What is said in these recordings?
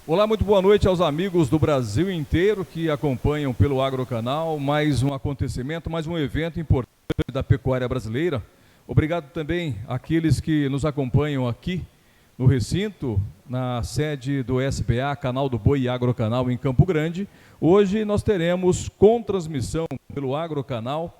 Olá, muito boa noite aos amigos do Brasil inteiro que acompanham pelo Agrocanal mais um acontecimento, mais um evento importante da pecuária brasileira. Obrigado também àqueles que nos acompanham aqui no recinto, na sede do SBA, Canal do Boi e Agrocanal em Campo Grande. Hoje nós teremos com transmissão pelo Agrocanal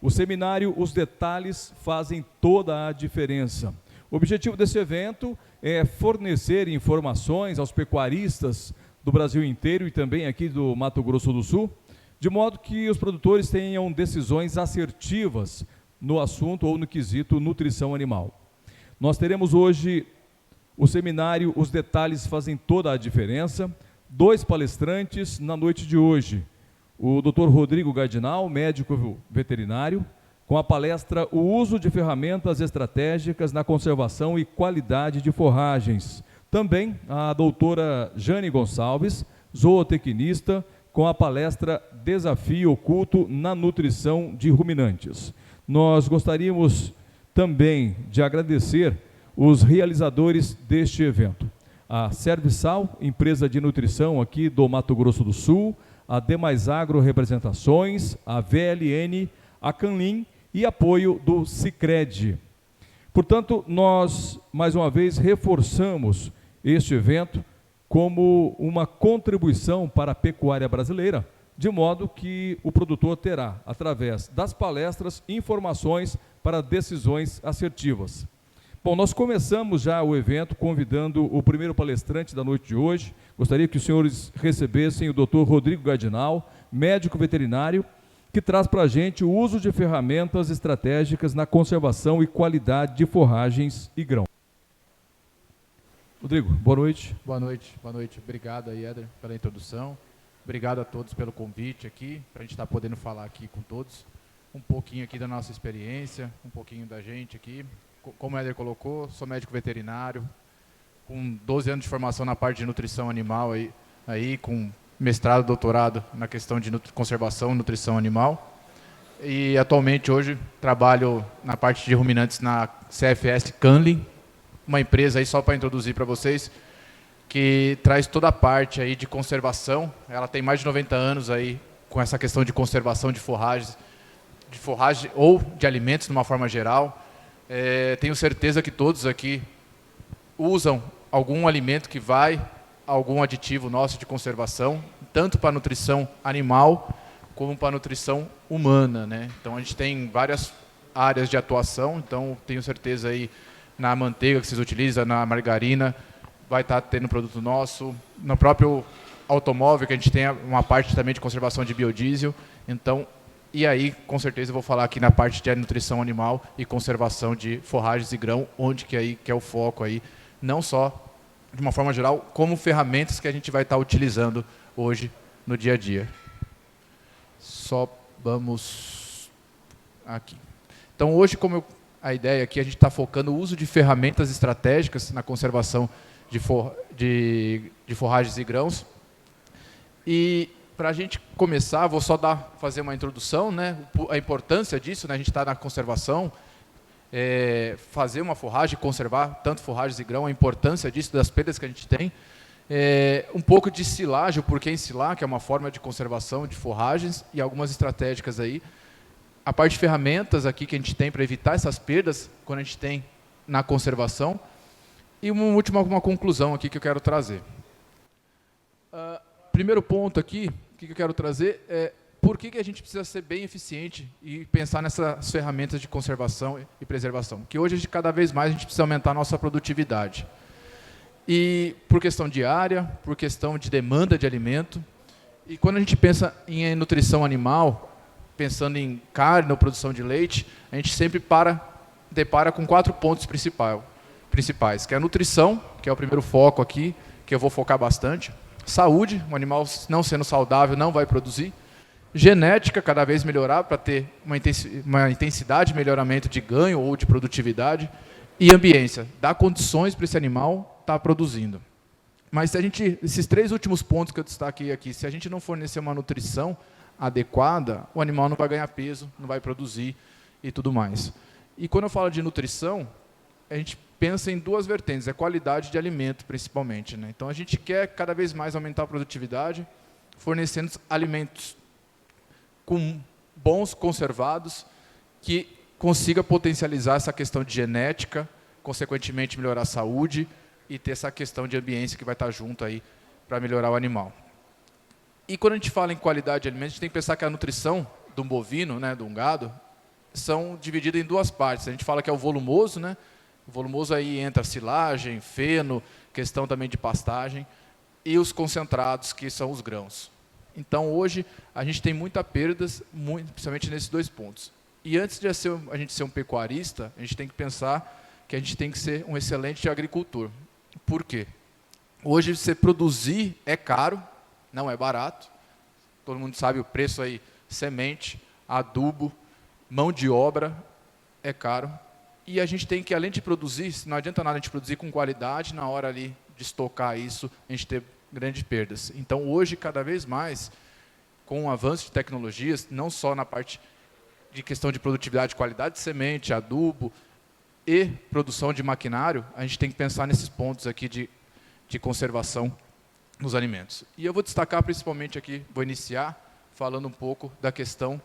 o seminário Os Detalhes Fazem Toda a Diferença. O objetivo desse evento é fornecer informações aos pecuaristas do Brasil inteiro e também aqui do Mato Grosso do Sul, de modo que os produtores tenham decisões assertivas no assunto ou no quesito nutrição animal. Nós teremos hoje o seminário Os Detalhes Fazem Toda a Diferença, 2 palestrantes na noite de hoje. O Dr. Rodrigo Gardinal, médico veterinário, com a palestra O Uso de Ferramentas Estratégicas na Conservação e Qualidade de Forragens. Também a doutora Jane Gonçalves, zootecnista, com a palestra Desafio Oculto na Nutrição de Ruminantes. Nós gostaríamos também de agradecer os realizadores deste evento. A Serviçal, empresa de nutrição aqui do Mato Grosso do Sul, a Demais Agro Representações, a VLN, a Canlim e apoio do Sicredi. Portanto, nós, mais uma vez, reforçamos este evento como uma contribuição para a pecuária brasileira, de modo que o produtor terá, através das palestras, informações para decisões assertivas. Bom, nós começamos já o evento convidando o primeiro palestrante da noite de hoje. Gostaria que os senhores recebessem o Dr. Rodrigo Gardinal, médico veterinário, que traz para a gente o uso de ferramentas estratégicas na conservação e qualidade de forragens e grão. Rodrigo, boa noite. Boa noite. Obrigado aí, Éder, pela introdução. Obrigado a todos pelo convite aqui, para a gente estar podendo falar aqui com todos. Um pouquinho aqui da nossa experiência, um pouquinho da gente aqui. Como o Éder colocou, sou médico veterinário, com 12 anos de formação na parte de nutrição animal, aí com mestrado, doutorado na questão de conservação e nutrição animal. E atualmente hoje trabalho na parte de ruminantes na CFS Canlim, uma empresa aí só para introduzir para vocês, que traz toda a parte aí de conservação. Ela tem mais de 90 anos aí com essa questão de conservação de forragem ou de alimentos de uma forma geral. Tenho certeza que todos aqui usam algum alimento que vai algum aditivo nosso de conservação, tanto para a nutrição animal como para a nutrição humana, né? Então a gente tem várias áreas de atuação, então tenho certeza aí na manteiga que vocês utilizam, na margarina, vai estar tendo produto nosso, no próprio automóvel que a gente tem uma parte também de conservação de biodiesel, então, e aí com certeza eu vou falar aqui na parte de nutrição animal e conservação de forragens e grão, onde que é o foco aí, não só de uma forma geral, como ferramentas que a gente vai estar utilizando hoje no dia a dia. Só vamos aqui. Então, hoje, a ideia aqui, a gente está focando o uso de ferramentas estratégicas na conservação de forragens e grãos. E, para a gente começar, vou só fazer uma introdução, né? A importância disso, né? A gente está na conservação, fazer uma forragem, conservar tanto forragens e grão, a importância disso, das perdas que a gente tem. Um pouco de silagem, o porquê ensilar, que é uma forma de conservação de forragens, e algumas estratégicas aí. A parte de ferramentas aqui que a gente tem para evitar essas perdas, quando a gente tem na conservação. E uma conclusão aqui que eu quero trazer. Primeiro ponto aqui, que eu quero trazer é por que a gente precisa ser bem eficiente e pensar nessas ferramentas de conservação e preservação. Porque hoje, cada vez mais, a gente precisa aumentar a nossa produtividade. E por questão de área, por questão de demanda de alimento. E quando a gente pensa em nutrição animal, pensando em carne ou produção de leite, a gente sempre depara com 4 pontos principais, que é a nutrição, que é o primeiro foco aqui, que eu vou focar bastante. Saúde, o animal não sendo saudável não vai produzir. Genética, cada vez melhorar para ter uma intensidade de melhoramento de ganho ou de produtividade. E ambiência, dar condições para esse animal estar produzindo. Mas se esses 3 últimos pontos que eu destaquei aqui, se a gente não fornecer uma nutrição adequada, o animal não vai ganhar peso, não vai produzir e tudo mais. E quando eu falo de nutrição, a gente pensa em duas vertentes, qualidade de alimento, principalmente, né? Então, a gente quer cada vez mais aumentar a produtividade, fornecendo alimentos com bons, conservados, que consiga potencializar essa questão de genética, consequentemente melhorar a saúde e ter essa questão de ambiência que vai estar junto aí para melhorar o animal. E quando a gente fala em qualidade de alimentos, a gente tem que pensar que a nutrição de um bovino, né, de um gado, são divididas em duas partes. A gente fala que é o volumoso, né? O volumoso aí entra silagem, feno, questão também de pastagem, e os concentrados, que são os grãos. Então, hoje, a gente tem muitas perdas, principalmente nesses dois pontos. E antes de a gente ser um pecuarista, a gente tem que pensar que a gente tem que ser um excelente agricultor. Por quê? Hoje, você produzir é caro, não é barato. Todo mundo sabe o preço aí, semente, adubo, mão de obra, é caro. E a gente tem que, além de produzir, não adianta nada a gente produzir com qualidade, na hora ali de estocar isso, a gente ter grandes perdas. Então, hoje, cada vez mais, com o avanço de tecnologias, não só na parte de questão de produtividade, qualidade de semente, adubo e produção de maquinário, a gente tem que pensar nesses pontos aqui de conservação nos alimentos. E eu vou destacar principalmente aqui, vou iniciar falando um pouco da questão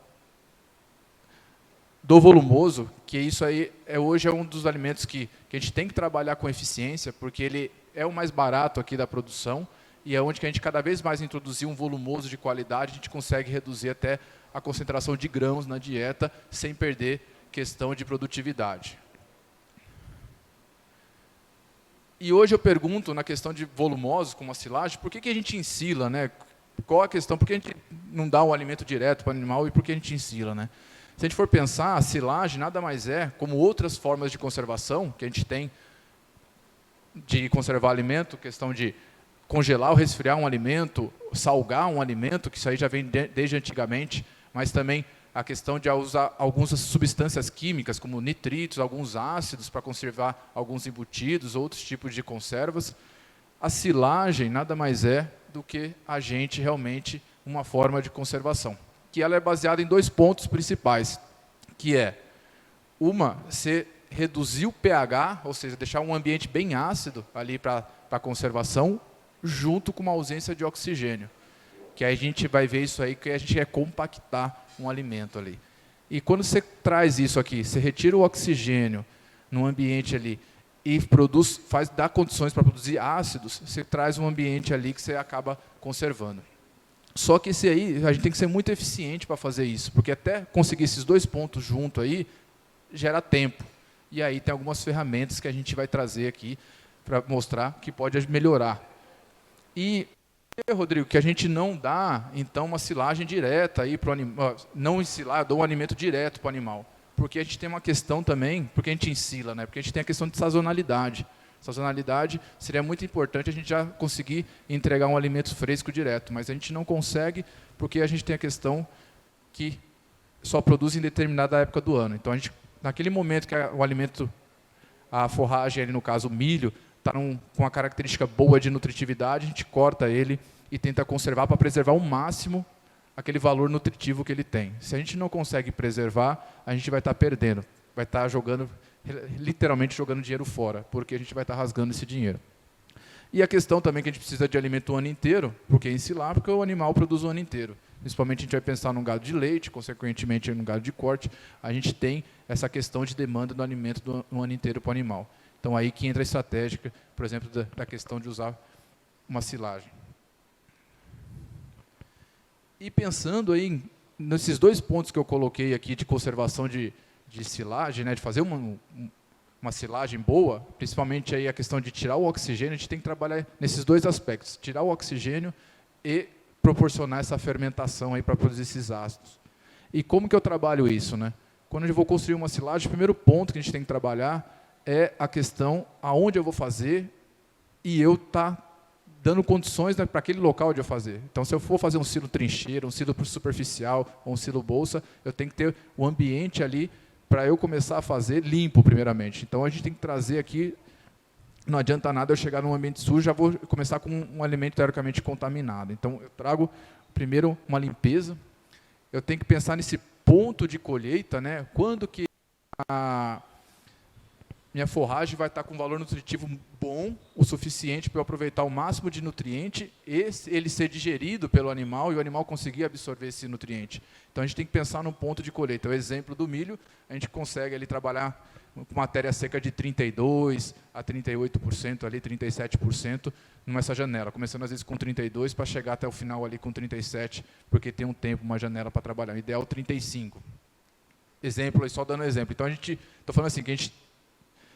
do volumoso, que isso aí hoje é um dos alimentos que a gente tem que trabalhar com eficiência, porque ele é o mais barato aqui da produção, e é onde que a gente cada vez mais introduzir um volumoso de qualidade, a gente consegue reduzir até a concentração de grãos na dieta, sem perder questão de produtividade. E hoje eu pergunto, na questão de volumosos, como a silagem, por que a gente ensila, né? Qual a questão? Por que a gente não dá um alimento direto para o animal e por que a gente ensila, né? Se a gente for pensar, a silagem nada mais é, como outras formas de conservação, que a gente tem de conservar alimento, questão de congelar ou resfriar um alimento, salgar um alimento, que isso aí já vem desde antigamente, mas também a questão de usar algumas substâncias químicas, como nitritos, alguns ácidos, para conservar alguns embutidos, outros tipos de conservas. A silagem nada mais é do que a gente realmente uma forma de conservação, que ela é baseada em dois pontos principais, que é, você reduzir o pH, ou seja, deixar um ambiente bem ácido ali para a conservação, junto com uma ausência de oxigênio, que aí a gente vai ver isso aí, que a gente quer compactar um alimento ali. E quando você traz isso aqui, você retira o oxigênio no ambiente ali e dá condições para produzir ácidos, você traz um ambiente ali que você acaba conservando. Só que esse aí, a gente tem que ser muito eficiente para fazer isso, porque até conseguir esses dois pontos junto aí, gera tempo. E aí tem algumas ferramentas que a gente vai trazer aqui para mostrar que pode melhorar. E, Rodrigo, que a gente não dá, então, uma silagem direta aí para o animal, não ensilar, dou um alimento direto para o animal. Porque a gente tem uma questão também, porque a gente ensila, né? Porque a gente tem a questão de sazonalidade. Sazonalidade seria muito importante a gente já conseguir entregar um alimento fresco direto, mas a gente não consegue porque a gente tem a questão que só produz em determinada época do ano. Então, naquele momento que o alimento, a forragem, ali, no caso o milho, está com uma característica boa de nutritividade, a gente corta ele e tenta conservar para preservar ao máximo aquele valor nutritivo que ele tem. Se a gente não consegue preservar, a gente vai estar perdendo, vai estar literalmente jogando dinheiro fora, porque a gente vai estar rasgando esse dinheiro. E a questão também que a gente precisa de alimento o ano inteiro, porque ensilar, porque o animal produz o ano inteiro. Principalmente a gente vai pensar num gado de leite, consequentemente num gado de corte, a gente tem essa questão de demanda do alimento no ano inteiro para o animal. Então, aí que entra a estratégia, por exemplo, da questão de usar uma silagem. E pensando aí nesses dois pontos que eu coloquei aqui de conservação de silagem, né, de fazer uma silagem boa, principalmente aí a questão de tirar o oxigênio, a gente tem que trabalhar nesses dois aspectos, tirar o oxigênio e proporcionar essa fermentação aí para produzir esses ácidos. E como que eu trabalho isso, né? Quando eu vou construir uma silagem, o primeiro ponto que a gente tem que trabalhar é a questão aonde eu vou fazer e eu dando condições, né, para aquele local onde eu fazer. Então, se eu for fazer um silo trincheira, um silo superficial ou um silo bolsa, eu tenho que ter o ambiente ali para eu começar a fazer limpo, primeiramente. Então, a gente tem que trazer aqui, não adianta nada eu chegar num ambiente sujo, já vou começar com um alimento teoricamente contaminado. Então, eu trago primeiro uma limpeza, eu tenho que pensar nesse ponto de colheita, né, quando que minha forragem vai estar com um valor nutritivo bom, o suficiente para eu aproveitar o máximo de nutriente, ele ser digerido pelo animal e o animal conseguir absorver esse nutriente. Então, a gente tem que pensar no ponto de colheita. O exemplo do milho, a gente consegue ali trabalhar com matéria seca de 32% a 38%, ali, 37% nessa janela, começando às vezes com 32% para chegar até o final ali com 37%, porque tem um tempo, uma janela para trabalhar. O ideal 35%. Exemplo, só dando exemplo. Então, estou falando assim, que a gente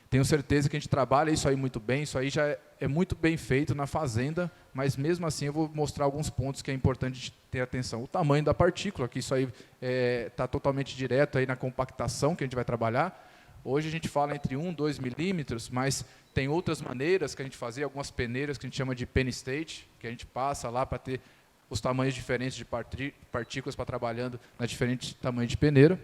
tenho certeza que a gente trabalha isso aí muito bem, isso aí já é muito bem feito na fazenda, mas mesmo assim eu vou mostrar alguns pontos que é importante ter atenção. O tamanho da partícula, que isso aí está totalmente direto aí na compactação que a gente vai trabalhar. Hoje a gente fala entre 1 e 2 milímetros, mas tem outras maneiras que a gente fazia, algumas peneiras que a gente chama de pen state, que a gente passa lá para ter os tamanhos diferentes de partículas para trabalhando na diferentes tamanhos de peneira.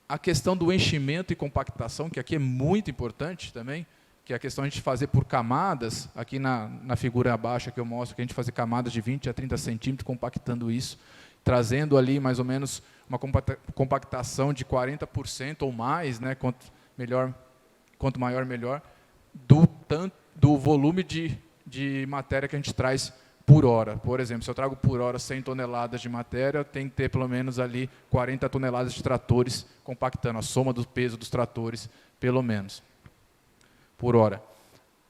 A questão do enchimento e compactação, que aqui é muito importante também, que é a questão de a gente fazer por camadas, aqui na figura abaixo que eu mostro, que a gente fazer camadas de 20 a 30 centímetros, compactando isso, trazendo ali mais ou menos uma compactação de 40% ou mais, né, quanto maior, melhor, do volume de matéria que a gente traz por hora. Por exemplo, se eu trago por hora 100 toneladas de matéria, tem que ter pelo menos ali 40 toneladas de tratores compactando, a soma do peso dos tratores, pelo menos, por hora.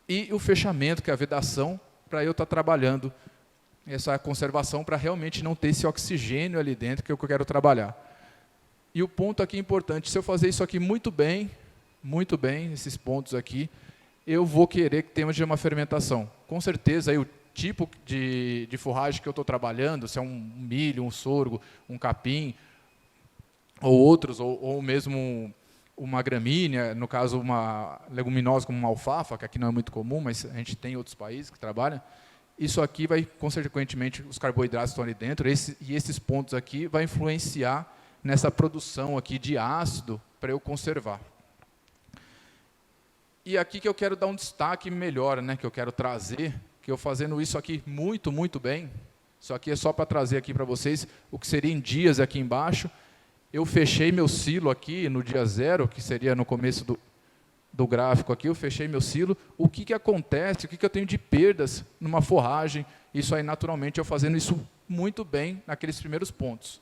E o fechamento, que é a vedação, para eu estar trabalhando essa conservação, para realmente não ter esse oxigênio ali dentro que eu quero trabalhar. E o ponto aqui importante, se eu fazer isso aqui muito bem, esses pontos aqui, eu vou querer que tenha uma fermentação. Com certeza, aí, o tipo de forragem que eu estou trabalhando, se é um milho, um sorgo, um capim, ou outros, ou mesmo uma gramínea, no caso uma leguminosa como uma alfafa, que aqui não é muito comum, mas a gente tem outros países que trabalham, isso aqui vai, consequentemente, os carboidratos estão ali dentro, e esses pontos aqui vai influenciar nessa produção aqui de ácido para eu conservar. E aqui que eu quero dar um destaque melhor, né, que eu quero trazer, que eu fazendo isso aqui muito, muito bem, isso aqui é só para trazer aqui para vocês o que seria em dias aqui embaixo. Eu fechei meu silo aqui no dia 0, que seria no começo do gráfico aqui, eu fechei meu silo. O que acontece, o que eu tenho de perdas numa forragem, isso aí naturalmente eu fazendo isso muito bem naqueles primeiros pontos.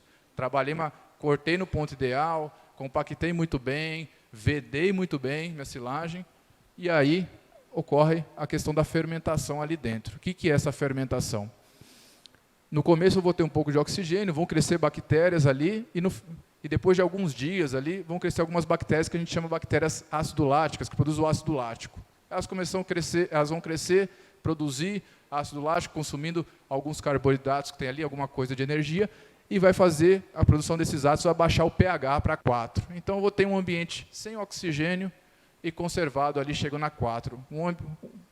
Cortei no ponto ideal, compactei muito bem, vedei muito bem minha silagem, e aí ocorre a questão da fermentação ali dentro. O que é essa fermentação? No começo eu vou ter um pouco de oxigênio, vão crescer bactérias ali, e depois de alguns dias ali, vão crescer algumas bactérias que a gente chama de bactérias ácido láticas, que produzem o ácido lático. Elas vão crescer, produzir ácido lático, consumindo alguns carboidratos que tem ali, alguma coisa de energia, e vai fazer a produção desses ácidos abaixar o pH para 4. Então eu vou ter um ambiente sem oxigênio, e conservado ali, chegando a 4.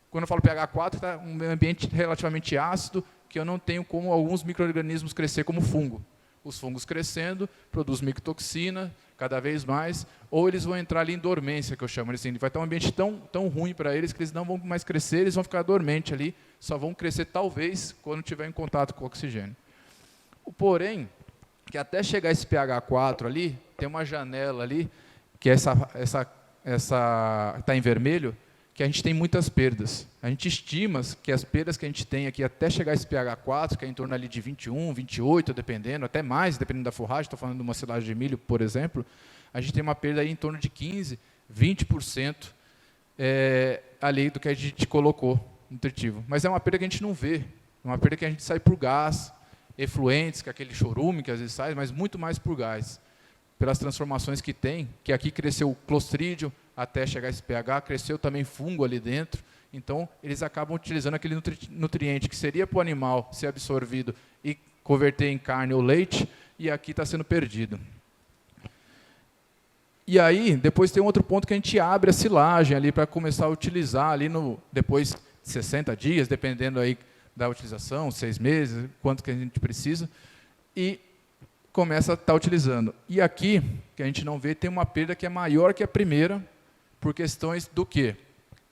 Quando eu falo pH 4, está um ambiente relativamente ácido, que eu não tenho como alguns micro-organismos crescer como fungo. Os fungos crescendo, produzem micotoxina, cada vez mais, ou eles vão entrar ali em dormência, que eu chamo. Assim, vai estar um ambiente tão ruim para eles, que eles não vão mais crescer, eles vão ficar dormentes ali, só vão crescer talvez quando tiver em contato com o oxigênio. Porém, que até chegar esse pH 4 ali, tem uma janela ali, que é essa está em vermelho, que a gente tem muitas perdas. A gente estima que as perdas que a gente tem aqui até chegar a esse pH 4, que é em torno ali de 21, 28, dependendo, até mais, dependendo da forragem, estou falando de uma silagem de milho, por exemplo, a gente tem uma perda aí em torno de 15, 20% ali do que a gente colocou nutritivo. Mas é uma perda que a gente não vê, é uma perda que a gente sai por gás, efluentes, que é aquele chorume que às vezes sai, mas muito mais por gás. Pelas transformações que tem, que aqui cresceu o clostridium até chegar a esse pH, cresceu também fungo ali dentro, então eles acabam utilizando aquele nutriente que seria para o animal ser absorvido e converter em carne ou leite, e aqui está sendo perdido. E aí, depois tem outro ponto que a gente abre a silagem ali para começar a utilizar ali depois de 60 dias, dependendo aí da utilização, 6 meses, quanto que a gente precisa, e começa a estar utilizando. E aqui, que a gente não vê, tem uma perda que é maior que a primeira, por questões do quê?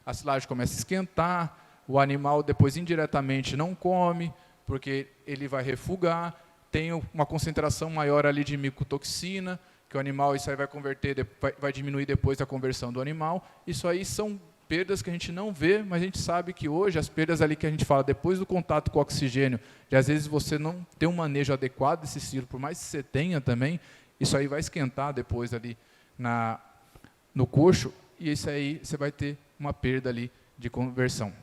A silagem começa a esquentar, o animal depois indiretamente não come, porque ele vai refugar, tem uma concentração maior ali de micotoxina, que o animal, isso aí vai converter, vai diminuir depois da conversão do animal. Isso aí são perdas que a gente não vê, mas a gente sabe que hoje as perdas ali que a gente fala depois do contato com o oxigênio, de às vezes você não tem um manejo adequado desse silo, por mais que você tenha também, isso aí vai esquentar depois ali no coxo, e isso aí você vai ter uma perda ali de conversão.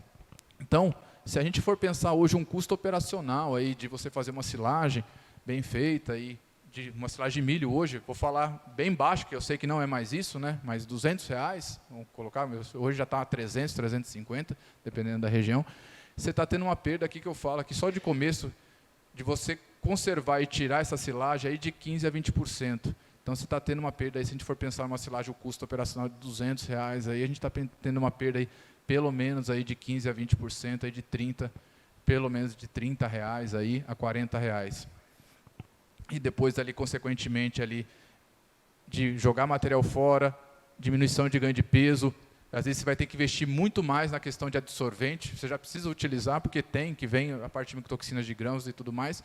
Então, se a gente for pensar hoje um custo operacional aí de você fazer uma silagem bem feita, aí, de uma silagem de milho hoje, vou falar bem baixo, que eu sei que não é mais isso, né? Mas R$200, vamos colocar, hoje já está a 300, 350, dependendo da região. Você está tendo uma perda aqui que eu falo, aqui só de começo, de você conservar e tirar essa silagem aí de 15% a 20%. Então, você está tendo uma perda aí, se a gente for pensar numa silagem, o custo operacional de R$200, aí a gente está tendo uma perda aí, pelo menos aí de 15% a 20%, aí de 30%, pelo menos de R$30 aí a R$40. E depois, ali, consequentemente, ali, de jogar material fora, diminuição de ganho de peso. Às vezes você vai ter que investir muito mais na questão de adsorvente, você já precisa utilizar, porque que vem a parte de micotoxinas de grãos e tudo mais,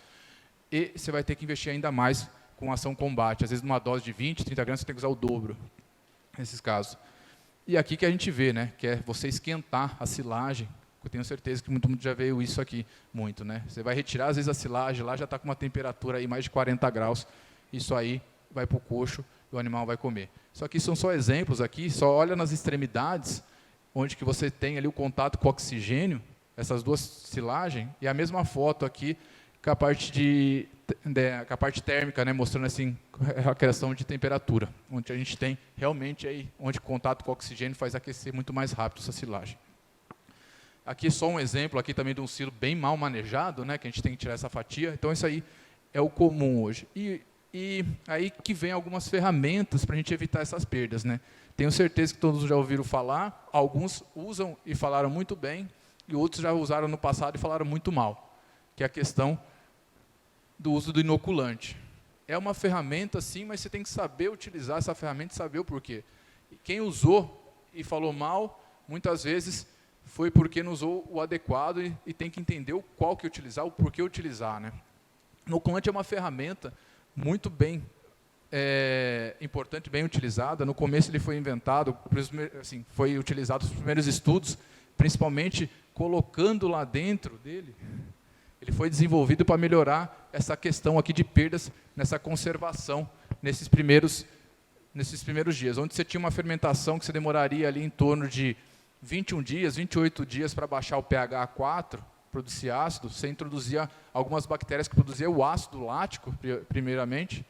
e você vai ter que investir ainda mais com ação combate. Às vezes, numa dose de 20, 30 gramas, você tem que usar o dobro, nesses casos. E aqui que a gente vê, né, que é você esquentar a silagem. Eu tenho certeza que muito mundo já veio isso aqui, muito, né? Você vai retirar, às vezes, a silagem, lá já está com uma temperatura aí mais de 40 graus, isso aí vai para o coxo e o animal vai comer. Só que são só exemplos aqui, só olha nas extremidades, onde que você tem ali o contato com o oxigênio, essas duas silagens, e a mesma foto aqui com a parte com a parte térmica, né, mostrando assim a criação de temperatura, onde a gente tem realmente aí, onde o contato com o oxigênio faz aquecer muito mais rápido essa silagem. Aqui só um exemplo aqui também de um silo bem mal manejado, né, que a gente tem que tirar essa fatia. Então, isso aí é o comum hoje. E aí que vem algumas ferramentas para a gente evitar essas perdas, né? Tenho certeza que todos já ouviram falar, alguns usam e falaram muito bem, e outros já usaram no passado e falaram muito mal, que é a questão do uso do inoculante. É uma ferramenta, sim, mas você tem que saber utilizar essa ferramenta e saber o porquê. Quem usou e falou mal, muitas vezes foi porque não usou o adequado e tem que entender qual que utilizar, o porquê utilizar, né? O inoculante é uma ferramenta muito bem importante, bem utilizada. No começo ele foi inventado, assim, foi utilizado nos primeiros estudos, principalmente colocando lá dentro dele. Ele foi desenvolvido para melhorar essa questão aqui de perdas nessa conservação nesses primeiros dias, onde você tinha uma fermentação que você demoraria ali em torno de 21 dias, 28 dias para baixar o pH a 4, produzir ácido. Você introduzia algumas bactérias que produziam o ácido lático, primeiramente,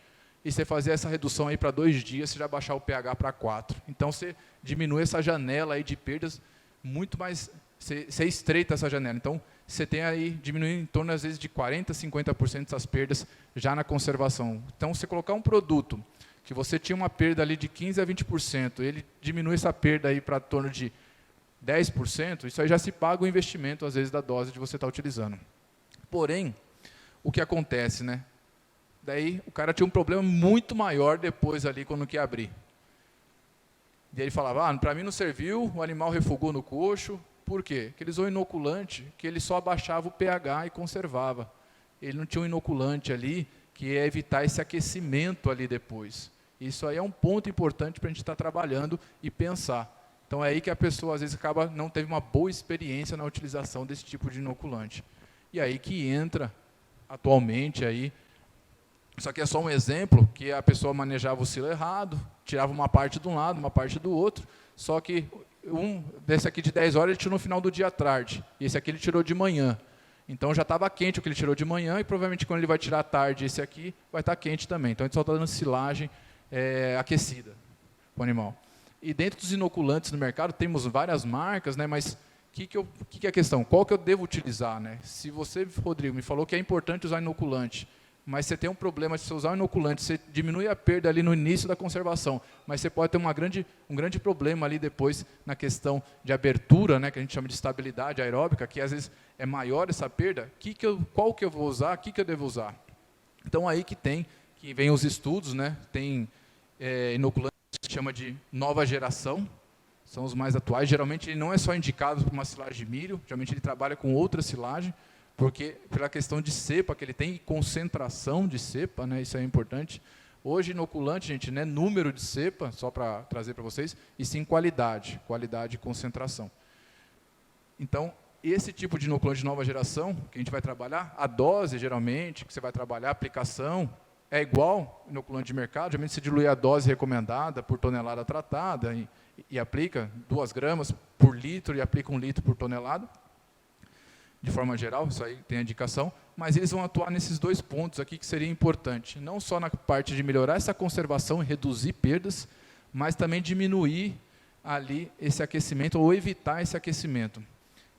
e você fazia essa redução aí para 2 dias, você já baixar o pH para 4. Então, você diminui essa janela aí de perdas muito mais, você estreita essa janela. Então, você tem aí, diminui em torno, às vezes, de 40% a 50% dessas perdas já na conservação. Então, você colocar um produto que você tinha uma perda ali de 15% a 20%, ele diminui essa perda aí para torno de 10%, isso aí já se paga o investimento, às vezes, da dose que você está utilizando. Porém, o que acontece, né? Daí, o cara tinha um problema muito maior depois ali, quando quer abrir. E aí ele falava, para mim não serviu, o animal refugou no coxo. Por quê? Porque ele usou inoculante, que ele só abaixava o pH e conservava. Ele não tinha um inoculante ali, que ia evitar esse aquecimento ali depois. Isso aí é um ponto importante para a gente estar trabalhando e pensar. Então, é aí que a pessoa, às vezes, não teve uma boa experiência na utilização desse tipo de inoculante. E aí que entra, atualmente, aí, isso aqui é só um exemplo, que a pessoa manejava o silo errado, tirava uma parte de um lado, uma parte do outro, só que desse aqui de 10 horas ele tirou no final do dia à tarde, e esse aqui ele tirou de manhã. Então, já estava quente o que ele tirou de manhã, e provavelmente quando ele vai tirar à tarde esse aqui, vai estar quente também. Então, a gente só está dando silagem aquecida para o animal. E dentro dos inoculantes no mercado, temos várias marcas, né, mas o que é a questão? Qual que eu devo utilizar? Né? Se você, Rodrigo, me falou que é importante usar inoculante, mas você tem um problema de você usar o inoculante, você diminui a perda ali no início da conservação, mas você pode ter um grande problema ali depois na questão de abertura, né, que a gente chama de estabilidade aeróbica, que às vezes é maior essa perda. Qual que eu vou usar? O que eu devo usar? Então, aí que vem os estudos, né, tem inoculantes que se chama de nova geração, são os mais atuais. Geralmente ele não é só indicado para uma silagem de milho, geralmente ele trabalha com outra silagem, porque pela questão de cepa que ele tem, e concentração de cepa, né, isso é importante, Hoje, inoculante, gente, não é número de cepa, só para trazer para vocês, e sim qualidade e concentração. Então, esse tipo de inoculante de nova geração, que a gente vai trabalhar, a dose, geralmente, que você vai trabalhar, a aplicação, é igual inoculante de mercado, geralmente você dilui a dose recomendada por tonelada tratada e aplica 2 gramas por litro e aplica 1 litro por tonelada, de forma geral, isso aí tem a indicação, mas eles vão atuar nesses 2 pontos aqui que seria importante, não só na parte de melhorar essa conservação e reduzir perdas, mas também diminuir ali esse aquecimento ou evitar esse aquecimento.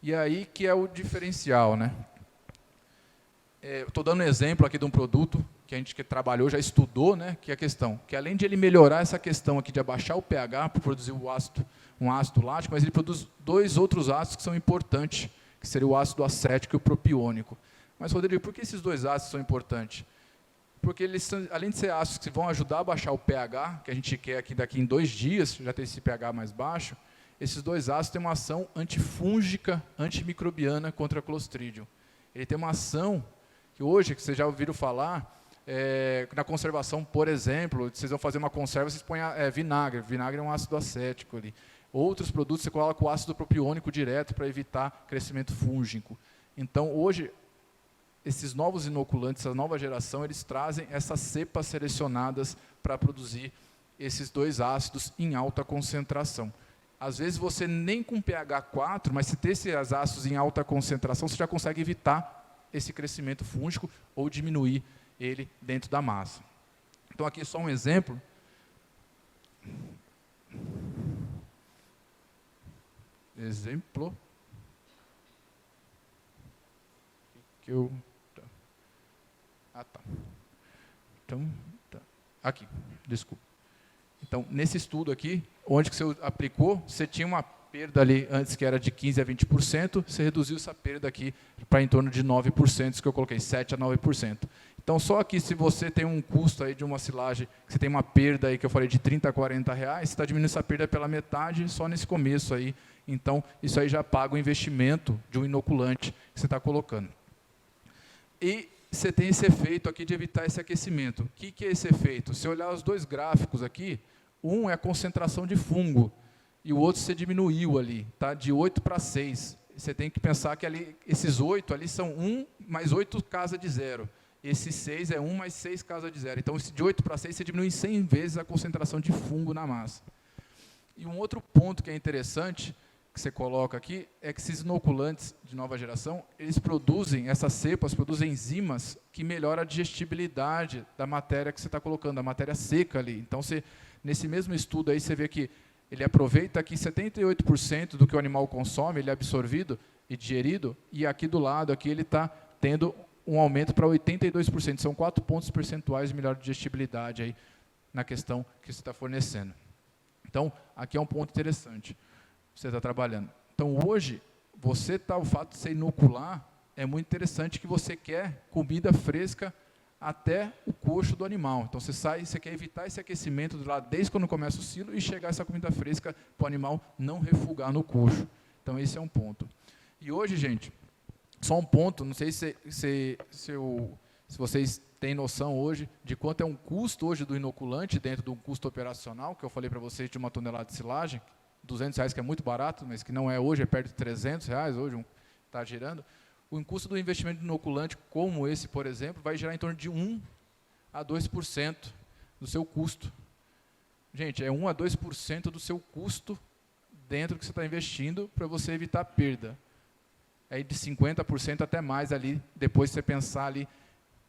E aí que é o diferencial, né? Estou dando um exemplo aqui de um produto que a gente que trabalhou, já estudou, né, que é a questão, que além de ele melhorar essa questão aqui de abaixar o pH para produzir um ácido lático, mas ele produz 2 outros ácidos que são importantes, que seria o ácido acético e o propiônico. Mas, Rodrigo, por que esses 2 ácidos são importantes? Porque eles, além de ser ácidos que vão ajudar a baixar o pH, que a gente quer aqui daqui em 2 dias, já ter esse pH mais baixo, esses 2 ácidos têm uma ação antifúngica, antimicrobiana contra a Clostridium. Ele tem uma ação que hoje, que vocês já ouviram falar, na conservação, por exemplo, vocês vão fazer uma conserva, vocês põem vinagre. Vinagre é um ácido acético ali. Outros produtos você coloca o ácido propiônico direto para evitar crescimento fúngico. Então, hoje, esses novos inoculantes, essa nova geração, eles trazem essas cepas selecionadas para produzir esses 2 ácidos em alta concentração. Às vezes, você nem com pH 4, mas se ter esses ácidos em alta concentração, você já consegue evitar esse crescimento fúngico ou diminuir ele dentro da massa. Então, aqui só um exemplo. Então, aqui, desculpa. Então, nesse estudo aqui, onde que você aplicou, você tinha uma perda ali antes que era de 15% a 20%, você reduziu essa perda aqui para em torno de 9%, isso que eu coloquei, 7% a 9%. Então, só aqui, se você tem um custo aí de uma silagem, que você tem uma perda aí que eu falei de 30 a 40 reais, você está diminuindo essa perda pela metade só nesse começo aí. Então, isso aí já paga o investimento de um inoculante que você está colocando. E você tem esse efeito aqui de evitar esse aquecimento. O que é esse efeito? Se olhar os 2 gráficos aqui, um é a concentração de fungo, e o outro você diminuiu ali, tá? De 8 para 6. Você tem que pensar que ali, esses 8 ali são 1 mais 8 casa de 0. Esse 6 é 1 mais 6 casa de 0. Então, de 8 para 6, você diminui 100 vezes a concentração de fungo na massa. E um outro ponto que é interessante, que você coloca aqui, é que esses inoculantes de nova geração, eles produzem, essas cepas produzem enzimas que melhoram a digestibilidade da matéria que você está colocando, da matéria seca ali. Então, nesse mesmo estudo aí, você vê que ele aproveita que 78% do que o animal consome, ele é absorvido e digerido, e aqui do lado, aqui ele está tendo um aumento para 82%. São 4 pontos percentuais de melhor digestibilidade aí na questão que você está fornecendo. Então, aqui é um ponto interessante. Você está trabalhando. Então, hoje, o fato de você inocular, é muito interessante que você quer comida fresca até o coxo do animal. Então, você quer evitar esse aquecimento de lá desde quando começa o ciclo e chegar essa comida fresca para o animal não refugar no coxo. Então, esse é um ponto. E hoje, gente, só um ponto, não sei se vocês têm noção hoje de quanto é um custo hoje do inoculante dentro do custo operacional, que eu falei para vocês de 1 tonelada de silagem, R$200, que é muito barato, mas que não é hoje, é perto de R$300, hoje está girando. O custo do investimento de inoculante, como esse, por exemplo, vai gerar em torno de 1% a 2% do seu custo. Gente, é 1% a 2% do seu custo dentro do que você está investindo para você evitar perda. É de 50% até mais ali, depois de você pensar ali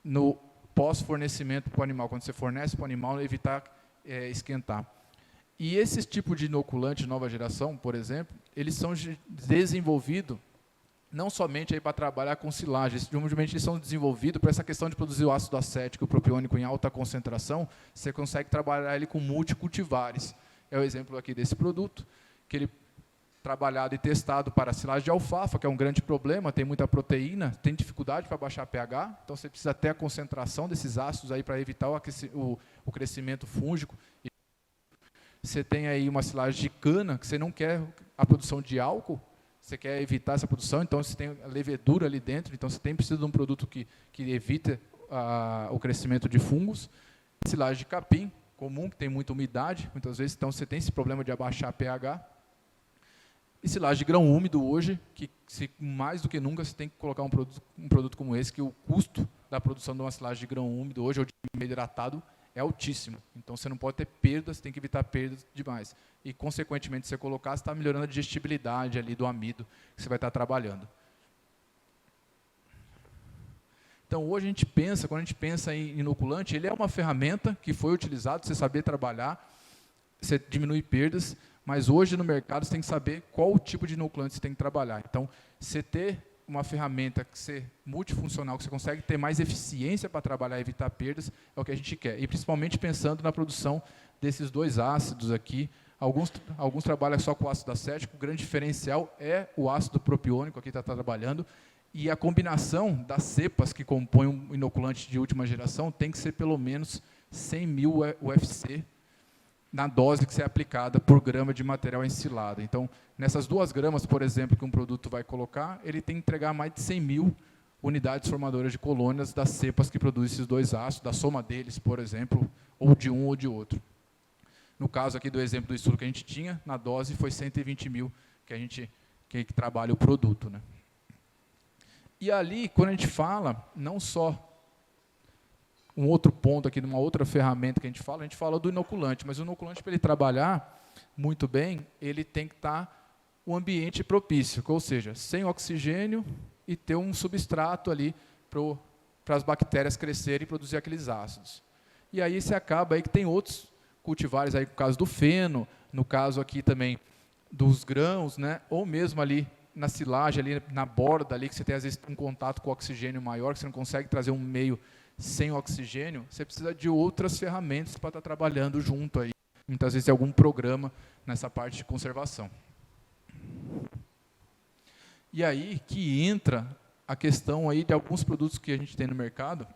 no pós-fornecimento para o animal. Quando você fornece para o animal, evitar esquentar. E esse tipo de inoculante de nova geração, por exemplo, eles são desenvolvidos não somente para trabalhar com silagens, geralmente eles são desenvolvidos para essa questão de produzir o ácido acético e o propiônico em alta concentração, você consegue trabalhar ele com multicultivares. É o exemplo aqui desse produto, que ele trabalhado e testado para silagem de alfafa, que é um grande problema, tem muita proteína, tem dificuldade para baixar pH, então você precisa ter a concentração desses ácidos aí para evitar o crescimento fúngico. Você tem aí uma silagem de cana, que você não quer a produção de álcool, você quer evitar essa produção, então você tem a levedura ali dentro, então você precisa de um produto que evita o crescimento de fungos. silagem de capim comum, que tem muita umidade, muitas vezes, então você tem esse problema de abaixar pH. E silagem de grão úmido hoje, que mais do que nunca você tem que colocar um produto como esse, que o custo da produção de uma silagem de grão úmido hoje, ou de meio hidratado, é altíssimo. Então você não pode ter perdas, tem que evitar perdas demais. E, consequentemente, se você colocar, você está melhorando a digestibilidade ali do amido que você vai estar trabalhando. Então, hoje a gente pensa, quando a gente pensa em inoculante, ele é uma ferramenta que foi utilizada, você saber trabalhar, você diminui perdas, mas hoje no mercado você tem que saber qual o tipo de inoculante você tem que trabalhar. Então, você ter uma ferramenta que você multifuncional, que você consegue ter mais eficiência para trabalhar e evitar perdas, é o que a gente quer. E principalmente pensando na produção desses dois ácidos aqui. Alguns trabalham só com o ácido acético, o grande diferencial é o ácido propiônico, aqui está trabalhando, e a combinação das cepas que compõem um inoculante de última geração tem que ser pelo menos 100.000 UFC na dose que é aplicada por grama de material ensilado. Então, nessas 2 gramas, por exemplo, que um produto vai colocar, ele tem que entregar mais de 100.000 unidades formadoras de colônias das cepas que produzem esses dois ácidos, da soma deles, por exemplo, ou de um ou de outro. No caso aqui do exemplo do estudo que a gente tinha, na dose foi 120.000 que trabalha o produto, né? E ali, quando a gente fala, não só um outro ponto aqui, numa outra ferramenta que a gente fala do inoculante, mas o inoculante, para ele trabalhar muito bem, ele tem que estar um ambiente propício, ou seja, sem oxigênio e ter um substrato ali para as bactérias crescerem e produzir aqueles ácidos. E aí você acaba aí que tem outros cultivares, aí, no caso do feno, no caso aqui também dos grãos, né, ou mesmo ali na silagem, ali na borda, ali, que você tem às vezes um contato com oxigênio maior, que você não consegue trazer um meio sem oxigênio, você precisa de outras ferramentas para estar trabalhando junto aí. Muitas vezes tem algum programa nessa parte de conservação. E aí que entra a questão aí de alguns produtos que a gente tem no mercado,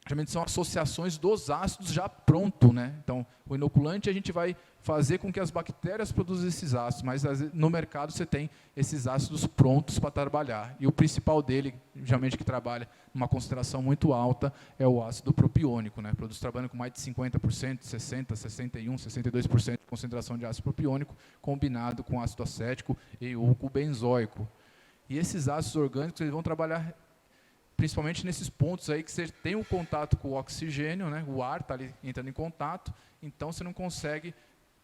geralmente são associações dos ácidos já pronto, né? Então, o inoculante a gente vai fazer com que as bactérias produzam esses ácidos, mas no mercado você tem esses ácidos prontos para trabalhar. E o principal dele, geralmente que trabalha numa concentração muito alta, é o ácido propiônico, né? Produtos trabalhando com mais de 50%, 60%, 61%, 62% de concentração de ácido propiônico, combinado com ácido acético e ou com benzoico. E esses ácidos orgânicos eles vão trabalhar principalmente nesses pontos aí que você tem o contato com o oxigênio, né? O ar está ali entrando em contato, então você não consegue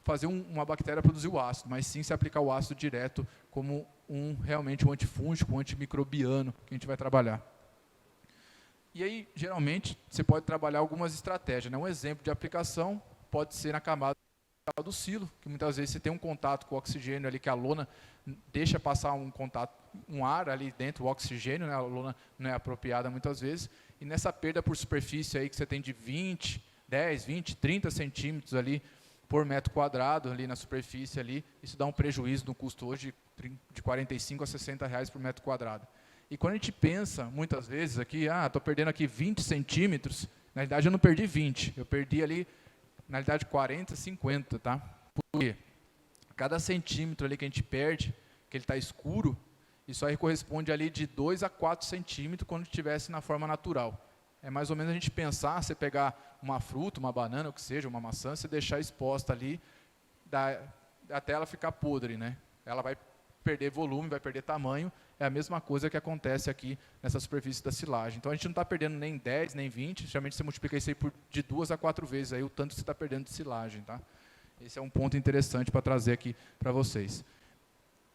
fazer uma bactéria produzir o ácido, mas sim se aplicar o ácido direto como realmente um antifúngico, um antimicrobiano que a gente vai trabalhar. E aí, geralmente, você pode trabalhar algumas estratégias, né? Um exemplo de aplicação pode ser na camada do silo, que muitas vezes você tem um contato com o oxigênio ali, que a lona deixa passar um ar ali dentro, o oxigênio, né? A lona não é apropriada muitas vezes, e nessa perda por superfície aí que você tem de 10, 20, 30 centímetros ali por metro quadrado ali na superfície ali, isso dá um prejuízo no custo hoje de 45 a 60 reais por metro quadrado. E quando a gente pensa, muitas vezes aqui, estou perdendo aqui 20 centímetros, na realidade eu não perdi 20, eu perdi ali, na realidade 40, 50, tá? Por quê? Cada centímetro ali que a gente perde, que ele está escuro, isso aí corresponde ali de 2 a 4 centímetros quando estivesse na forma natural. É mais ou menos a gente pensar, você pegar uma fruta, uma banana, o que seja, uma maçã, você deixar exposta ali, até ela ficar podre, né? Ela vai perder volume, vai perder tamanho, é a mesma coisa que acontece aqui nessa superfície da silagem. Então a gente não está perdendo nem 10, nem 20, geralmente você multiplica isso aí de 2 a 4 vezes, aí o tanto que você está perdendo de silagem, tá? Esse é um ponto interessante para trazer aqui para vocês.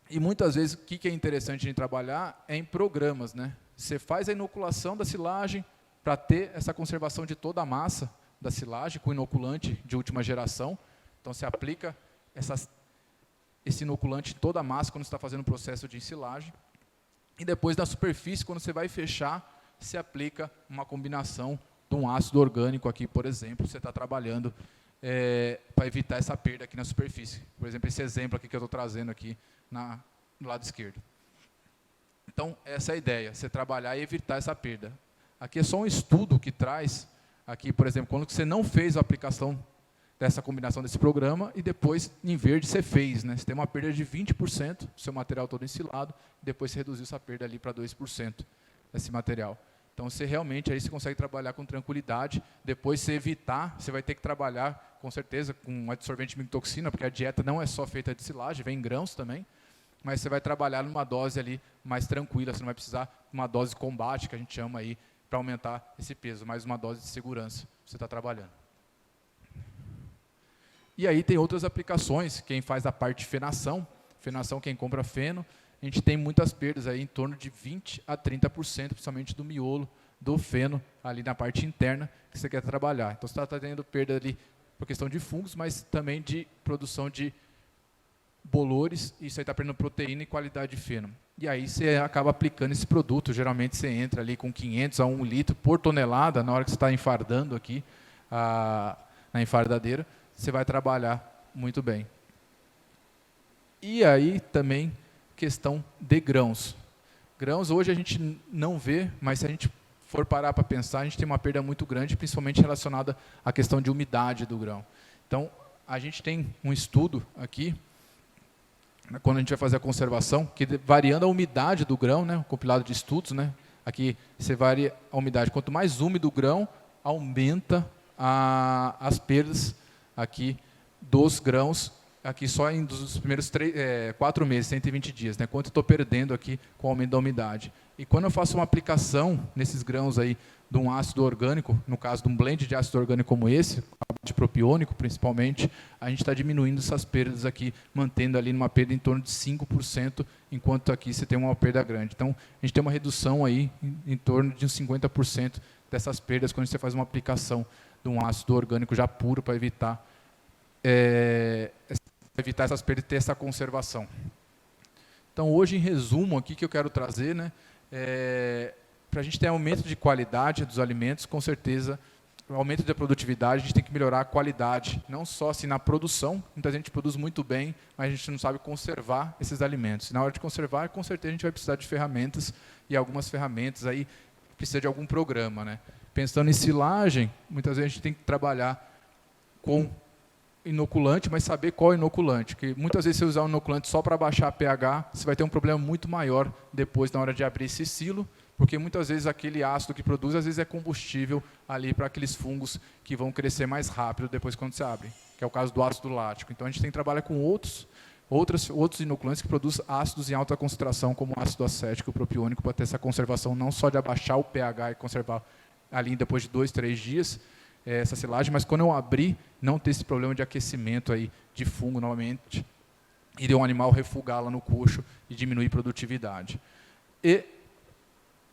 E muitas vezes o que é interessante a gente trabalhar é em programas, né? Você faz a inoculação da silagem, para ter essa conservação de toda a massa da silagem com inoculante de última geração. Então, você aplica esse inoculante em toda a massa quando você está fazendo o processo de ensilagem. E depois, na superfície, quando você vai fechar, se aplica uma combinação de um ácido orgânico aqui, por exemplo, você está trabalhando para evitar essa perda aqui na superfície. Por exemplo, esse exemplo aqui que eu estou trazendo aqui no lado esquerdo. Então, essa é a ideia, você trabalhar e evitar essa perda. Aqui é só um estudo que traz, aqui, por exemplo, quando você não fez a aplicação dessa combinação desse programa e depois, em verde, você fez, né? Você tem uma perda de 20% do seu material todo ensilado, e depois você reduziu essa perda ali para 2% desse material. Então, você realmente aí você consegue trabalhar com tranquilidade. Depois, você evitar, você vai ter que trabalhar, com certeza, com adsorvente de micotoxina, porque a dieta não é só feita de silagem, vem em grãos também. Mas você vai trabalhar numa dose ali mais tranquila, você não vai precisar de uma dose de combate, que a gente chama aí, para aumentar esse peso, mas uma dose de segurança você está trabalhando. E aí tem outras aplicações, quem faz a parte de fenação, quem compra feno, a gente tem muitas perdas aí, em torno de 20% a 30%, principalmente do miolo, do feno, ali na parte interna, que você quer trabalhar. Então, você está tendo perda ali por questão de fungos, mas também de produção de bolores, e isso aí está perdendo proteína e qualidade de feno. E aí você acaba aplicando esse produto, geralmente você entra ali com 500 a 1 litro por tonelada, na hora que você está enfardando aqui, na enfardadeira, você vai trabalhar muito bem. E aí também questão de grãos. Grãos hoje a gente não vê, mas se a gente for parar para pensar, a gente tem uma perda muito grande, principalmente relacionada à questão de umidade do grão. Então, a gente tem um estudo aqui, quando a gente vai fazer a conservação, que variando a umidade do grão, né, um compilado de estudos, né, aqui você varia a umidade. Quanto mais úmido o grão, aumenta as perdas aqui dos grãos, aqui só dos primeiros 4 meses, 120 dias, né, quanto eu estou perdendo aqui com o aumento da umidade. E quando eu faço uma aplicação nesses grãos aí de um ácido orgânico, no caso de um blend de ácido orgânico como esse, de propiônico principalmente, a gente está diminuindo essas perdas aqui, mantendo ali numa perda em torno de 5%, enquanto aqui você tem uma perda grande. Então, a gente tem uma redução aí em torno de uns 50% dessas perdas quando você faz uma aplicação de um ácido orgânico já puro para evitar essas perdas e ter essa conservação. Então, hoje, em resumo, aqui que eu quero trazer, né, para a gente ter aumento de qualidade dos alimentos, com certeza, o aumento da produtividade, a gente tem que melhorar a qualidade, não só assim na produção, muita gente produz muito bem, mas a gente não sabe conservar esses alimentos. E na hora de conservar, com certeza a gente vai precisar de ferramentas, e algumas ferramentas aí precisa de algum programa, né? Pensando em silagem, muitas vezes a gente tem que trabalhar com inoculante, mas saber qual inoculante, porque muitas vezes se você usar um inoculante só para baixar a pH, você vai ter um problema muito maior depois na hora de abrir esse silo, porque muitas vezes aquele ácido que produz, às vezes é combustível ali para aqueles fungos que vão crescer mais rápido depois quando você abre, que é o caso do ácido lático. Então a gente tem que trabalhar com outros inoculantes que produzem ácidos em alta concentração, como o ácido acético e o propiônico, para ter essa conservação não só de abaixar o pH e conservar ali depois de 2, 3 dias, essa silagem, mas quando eu abrir, não ter esse problema de aquecimento aí, de fungo novamente, e de um animal refugar lá no coxo e diminuir produtividade. E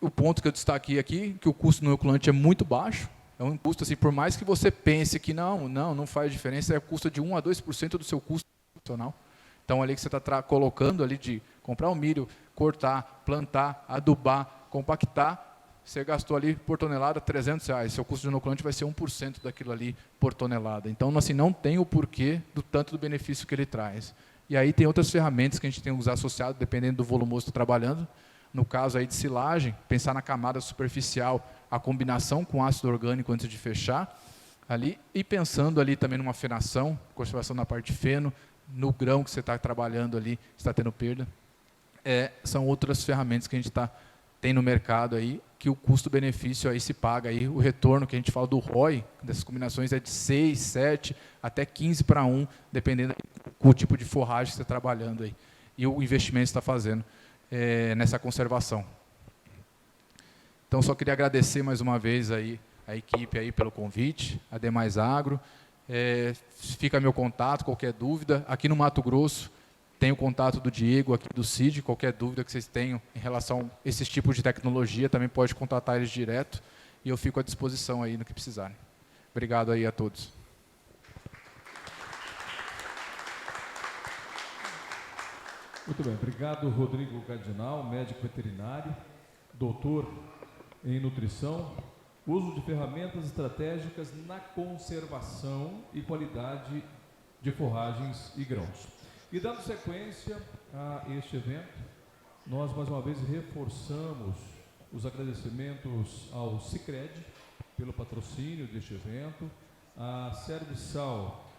o ponto que eu destaquei aqui, que o custo do inoculante é muito baixo, é um custo, assim, por mais que você pense que não faz diferença, é custo de 1 a 2% do seu custo profissional. Então, ali que você está colocando ali de comprar o milho, cortar, plantar, adubar, compactar, você gastou ali por tonelada R$300, seu custo de inoculante vai ser 1% daquilo ali por tonelada. Então, assim, não tem o porquê do tanto do benefício que ele traz. E aí tem outras ferramentas que a gente tem que usar associado, dependendo do volumoso que está trabalhando. No caso aí de silagem, pensar na camada superficial, a combinação com ácido orgânico antes de fechar, ali, e pensando ali também numa fenação, conservação na parte de feno, no grão que você está trabalhando ali, está tendo perda. São outras ferramentas que a gente tem no mercado aí, que o custo-benefício aí se paga aí, o retorno que a gente fala do ROI, dessas combinações é de 6, 7, até 15 para 1, dependendo do tipo de forragem que você está trabalhando aí, e o investimento que você está fazendo nessa conservação. Então, só queria agradecer mais uma vez aí a equipe aí pelo convite, a Demais Agro. Fica meu contato, qualquer dúvida. Aqui no Mato Grosso, tem o contato do Diego, aqui do CID, qualquer dúvida que vocês tenham em relação a esses tipos de tecnologia, também pode contatar eles direto, e eu fico à disposição aí no que precisarem. Obrigado aí a todos. Muito bem, obrigado Rodrigo Cardinal, médico veterinário, doutor em nutrição, uso de ferramentas estratégicas na conservação e qualidade de forragens e grãos. E dando sequência a este evento, nós mais uma vez reforçamos os agradecimentos ao Sicredi pelo patrocínio deste evento, a Serviçal,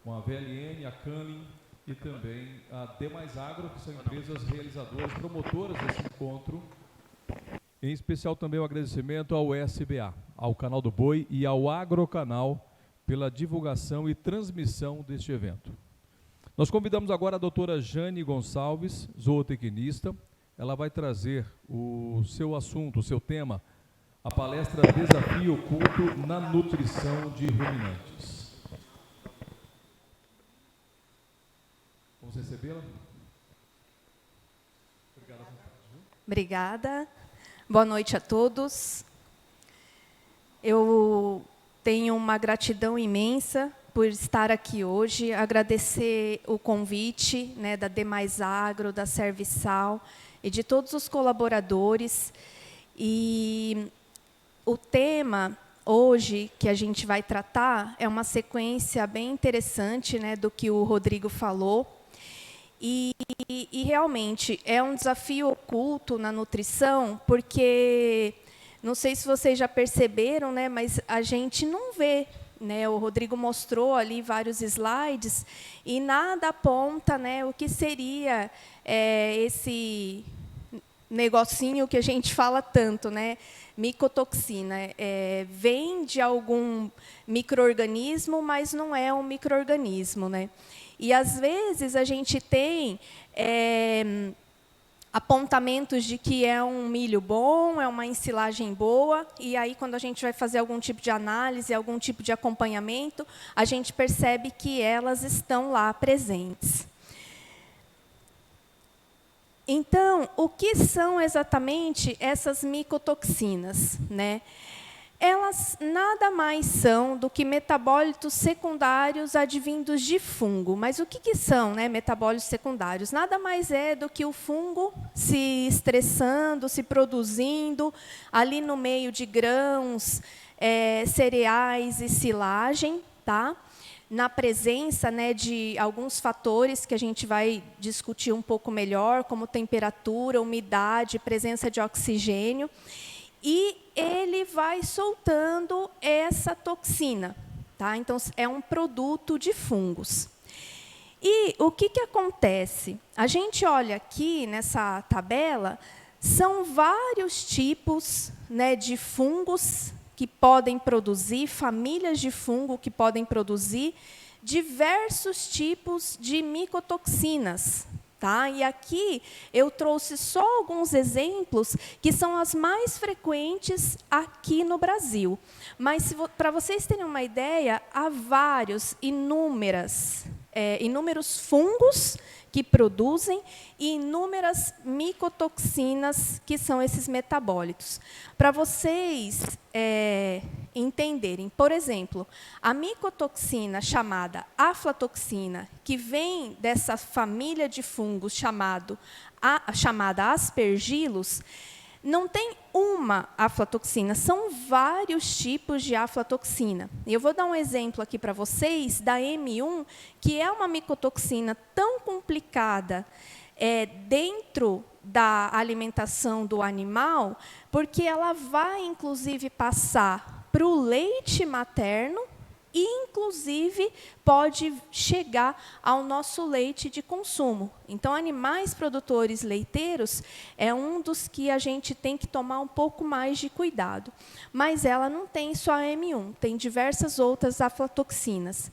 com a VLN, a Camin e também a Demais Agro, que são empresas realizadoras, promotoras desse encontro Em especial também o agradecimento ao SBA, ao Canal do Boi e ao Agrocanal pela divulgação e transmissão deste evento. Nós convidamos agora a doutora Jane Gonçalves, zootecnista. Ela vai trazer o seu assunto, o seu tema, a palestra Desafio Oculto na Nutrição de Ruminantes. Vamos recebê-la? Obrigada. Boa noite a todos. Eu tenho uma gratidão imensa por estar aqui hoje, agradecer o convite, né, da Demais Agro, da Serviçal e de todos os colaboradores. E o tema hoje que a gente vai tratar é uma sequência bem interessante, né, do que o Rodrigo falou. E realmente é um desafio oculto na nutrição, porque, não sei se vocês já perceberam, né, mas a gente não vê, né, o Rodrigo mostrou ali vários slides, e nada aponta, né, o que seria esse negocinho que a gente fala tanto, né, micotoxina. Vem de algum micro-organismo, mas não é um micro-organismo, né? E, às vezes, a gente tem apontamentos de que é um milho bom, é uma ensilagem boa, e aí, quando a gente vai fazer algum tipo de análise, algum tipo de acompanhamento, a gente percebe que elas estão lá presentes. Então, o que são exatamente essas micotoxinas, né? Elas nada mais são do que metabólitos secundários advindos de fungo. Mas o que são, né, metabólitos secundários? Nada mais é do que o fungo se estressando, se produzindo ali no meio de grãos, cereais e silagem, tá? Na presença, né, de alguns fatores que a gente vai discutir um pouco melhor, como temperatura, umidade, presença de oxigênio. E ele vai soltando essa toxina, tá? Então, é um produto de fungos. E o que acontece? A gente olha aqui nessa tabela, são vários tipos, né, de fungos que podem produzir, famílias de fungo que podem produzir diversos tipos de micotoxinas. Tá? E aqui eu trouxe só alguns exemplos que são as mais frequentes aqui no Brasil. Mas, para vocês terem uma ideia, há inúmeros fungos que produzem e inúmeras micotoxinas, que são esses metabólitos. Para vocês entenderem, por exemplo, a micotoxina chamada aflatoxina, que vem dessa família de fungos chamada aspergillus, não tem uma aflatoxina, são vários tipos de aflatoxina. Eu vou dar um exemplo aqui para vocês da M1, que é uma micotoxina tão complicada dentro da alimentação do animal, porque ela vai, inclusive, passar para o leite materno e, inclusive, pode chegar ao nosso leite de consumo. Então, animais produtores leiteiros é um dos que a gente tem que tomar um pouco mais de cuidado. Mas ela não tem só a M1, tem diversas outras aflatoxinas.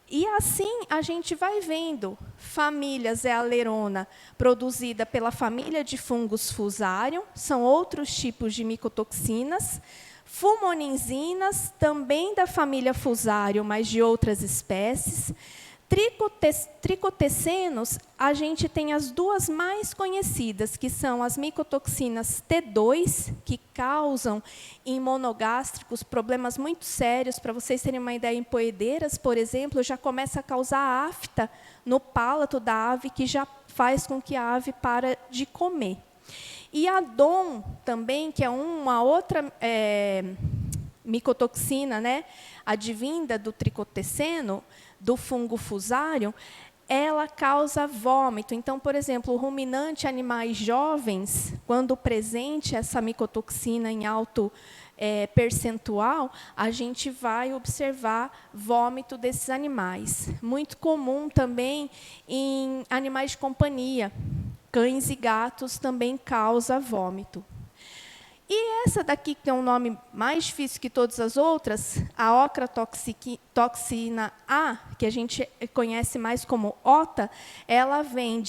E assim a gente vai vendo família zealerona produzida pela família de fungos Fusarium, são outros tipos de micotoxinas. Fumoninzinas, também da família Fusarium, mas de outras espécies. Tricotecenos, a gente tem as duas mais conhecidas, que são as micotoxinas T2, que causam em monogástricos problemas muito sérios. Para vocês terem uma ideia, em poedeiras, por exemplo, já começa a causar afta no palato da ave, que já faz com que a ave pare de comer. E a DOM também, que é uma outra micotoxina, né, advinda do tricoteceno, do fungo Fusarium, ela causa vômito. Então, por exemplo, o ruminante, animais jovens, quando presente essa micotoxina em alto percentual, a gente vai observar vômito desses animais. Muito comum também em animais de companhia. Cães e gatos também causa vômito. E essa daqui, que tem um nome mais difícil que todas as outras, a ocratoxina A, que a gente conhece mais como OTA, ela vem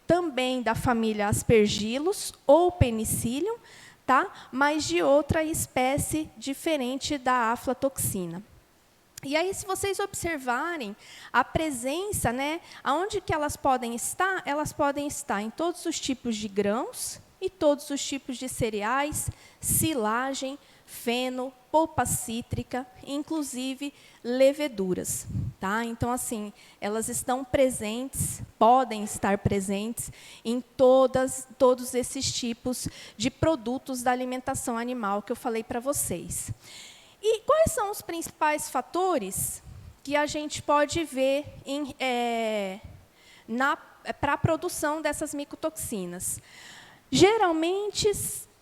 também da família Aspergillus ou Penicillium, tá? Mas de outra espécie diferente da aflatoxina. E aí, se vocês observarem a presença, né, aonde que elas podem estar? Elas podem estar em todos os tipos de grãos e todos os tipos de cereais, silagem, feno, polpa cítrica, inclusive leveduras. Tá? Então, assim, elas estão presentes, podem estar presentes em todos esses tipos de produtos da alimentação animal que eu falei para vocês. E quais são os principais fatores que a gente pode ver para a produção dessas micotoxinas? Geralmente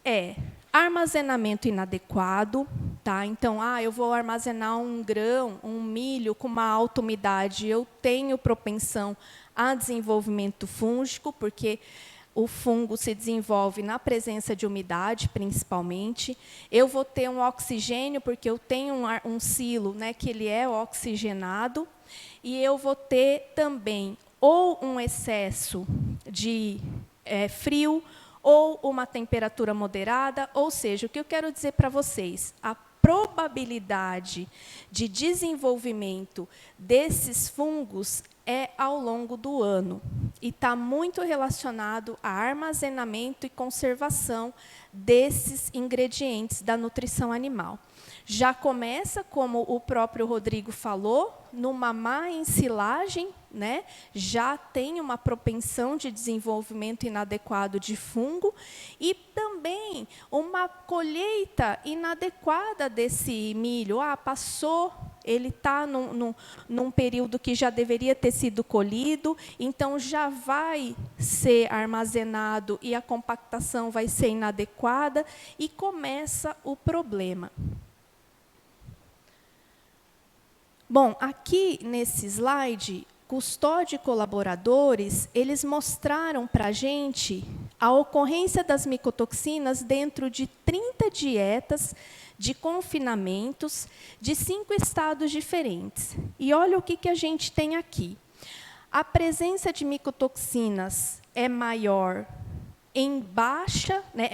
é armazenamento inadequado, tá? Então, eu vou armazenar um grão, um milho com uma alta umidade, eu tenho propensão a desenvolvimento fúngico, porque o fungo se desenvolve na presença de umidade, principalmente. Eu vou ter um oxigênio, porque eu tenho um silo, né, que ele é oxigenado. E eu vou ter também ou um excesso de frio, ou uma temperatura moderada. Ou seja, o que eu quero dizer para vocês, a probabilidade de desenvolvimento desses fungos é ao longo do ano e está muito relacionado a armazenamento e conservação desses ingredientes da nutrição animal. Já começa, como o próprio Rodrigo falou, numa má ensilagem, né? Já tem uma propensão de desenvolvimento inadequado de fungo e também uma colheita inadequada desse milho. Passou, ele está num período que já deveria ter sido colhido, então já vai ser armazenado e a compactação vai ser inadequada e começa o problema. Bom, aqui nesse slide, Custódio e colaboradores, eles mostraram para a gente a ocorrência das micotoxinas dentro de 30 dietas de confinamentos de 5 estados diferentes. E olha o que a gente tem aqui. A presença de micotoxinas é maior em baixa, né,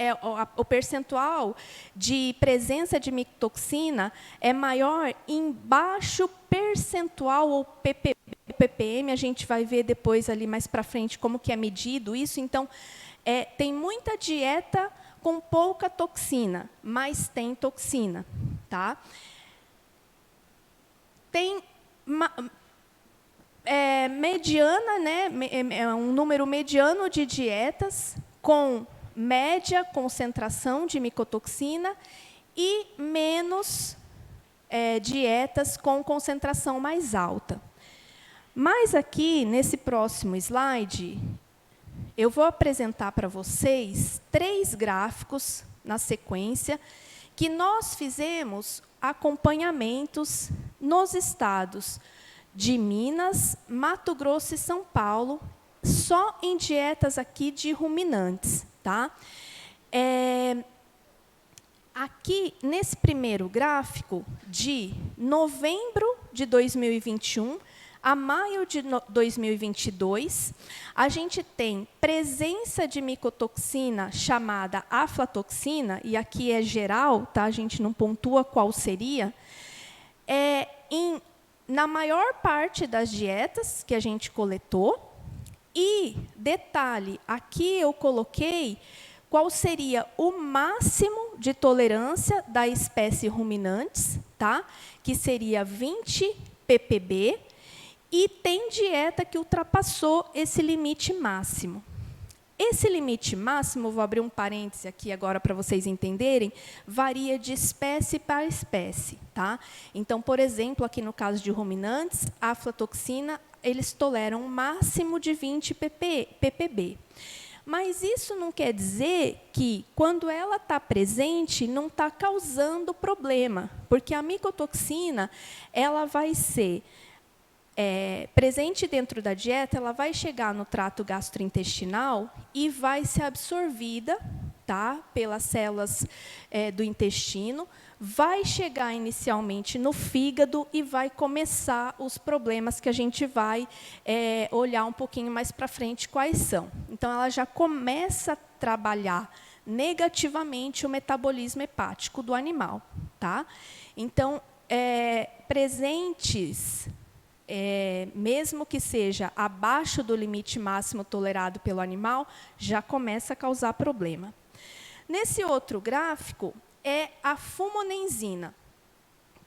o percentual de presença de micotoxina é maior em baixo percentual, ou ppm, a gente vai ver depois ali mais para frente como que é medido isso. Então, tem muita dieta com pouca toxina, mas tem toxina. Tá? Tem mediana, né, um número mediano de dietas com média concentração de micotoxina e menos dietas com concentração mais alta. Mas aqui, nesse próximo slide, eu vou apresentar para vocês 3 gráficos na sequência, que nós fizemos acompanhamentos nos estados de Minas, Mato Grosso e São Paulo, só em dietas aqui de ruminantes. Tá? Aqui, nesse primeiro gráfico, de novembro de 2021 a maio de 2022, a gente tem presença de micotoxina chamada aflatoxina, e aqui é geral, tá? A gente não pontua qual seria, na maior parte das dietas que a gente coletou. E, detalhe, aqui eu coloquei qual seria o máximo de tolerância da espécie ruminantes, tá? Que seria 20 ppb, e tem dieta que ultrapassou esse limite máximo. Esse limite máximo, vou abrir um parêntese aqui agora para vocês entenderem, varia de espécie para espécie. Tá? Então, por exemplo, aqui no caso de ruminantes, a aflatoxina, eles toleram um máximo de 20 ppb. Mas isso não quer dizer que, quando ela está presente, não está causando problema, porque a micotoxina ela vai ser presente dentro da dieta, ela vai chegar no trato gastrointestinal e vai ser absorvida tá? Pelas células do intestino, vai chegar inicialmente no fígado e vai começar os problemas que a gente vai olhar um pouquinho mais para frente quais são. Então, ela já começa a trabalhar negativamente o metabolismo hepático do animal, tá? Então, presentes, mesmo que seja abaixo do limite máximo tolerado pelo animal, já começa a causar problema. Nesse outro gráfico, é a fumonenzina,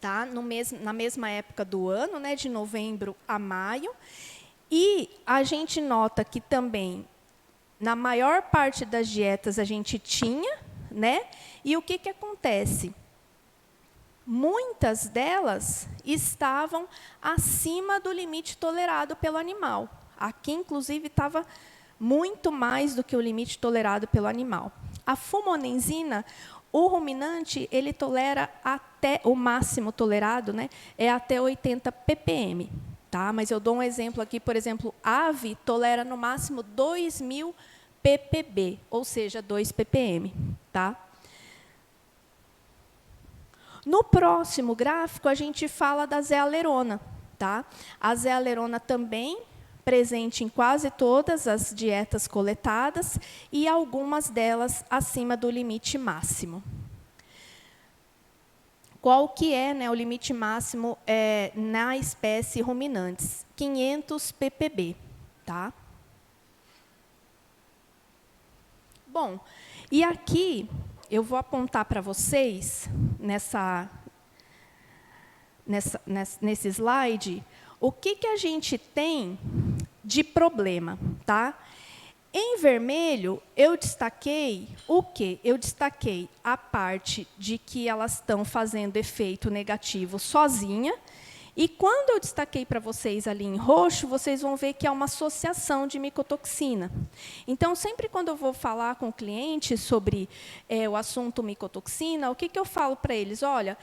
tá? Na mesma época do ano, né, de novembro a maio. E a gente nota que também, na maior parte das dietas, a gente tinha, né? E o que acontece? Muitas delas estavam acima do limite tolerado pelo animal. Aqui, inclusive, estava muito mais do que o limite tolerado pelo animal. A fumonenzina, o ruminante, ele tolera até, o máximo tolerado, né, é até 80 ppm. Tá? Mas eu dou um exemplo aqui, por exemplo, ave tolera no máximo 2.000 ppb, ou seja, 2 ppm. Tá? No próximo gráfico, a gente fala da zealerona. Tá? A zealerona também presente em quase todas as dietas coletadas e algumas delas acima do limite máximo. Qual que é, né, o limite máximo na espécie ruminantes? 500 ppb. Tá? Bom, e aqui eu vou apontar para vocês, nesse slide, o que a gente tem de problema, tá? Em vermelho, eu destaquei o quê? Eu destaquei a parte de que elas estão fazendo efeito negativo sozinha, e quando eu destaquei para vocês ali em roxo, vocês vão ver que é uma associação de micotoxina. Então, sempre quando eu vou falar com o cliente sobre o assunto micotoxina, o que eu falo para eles? Olha,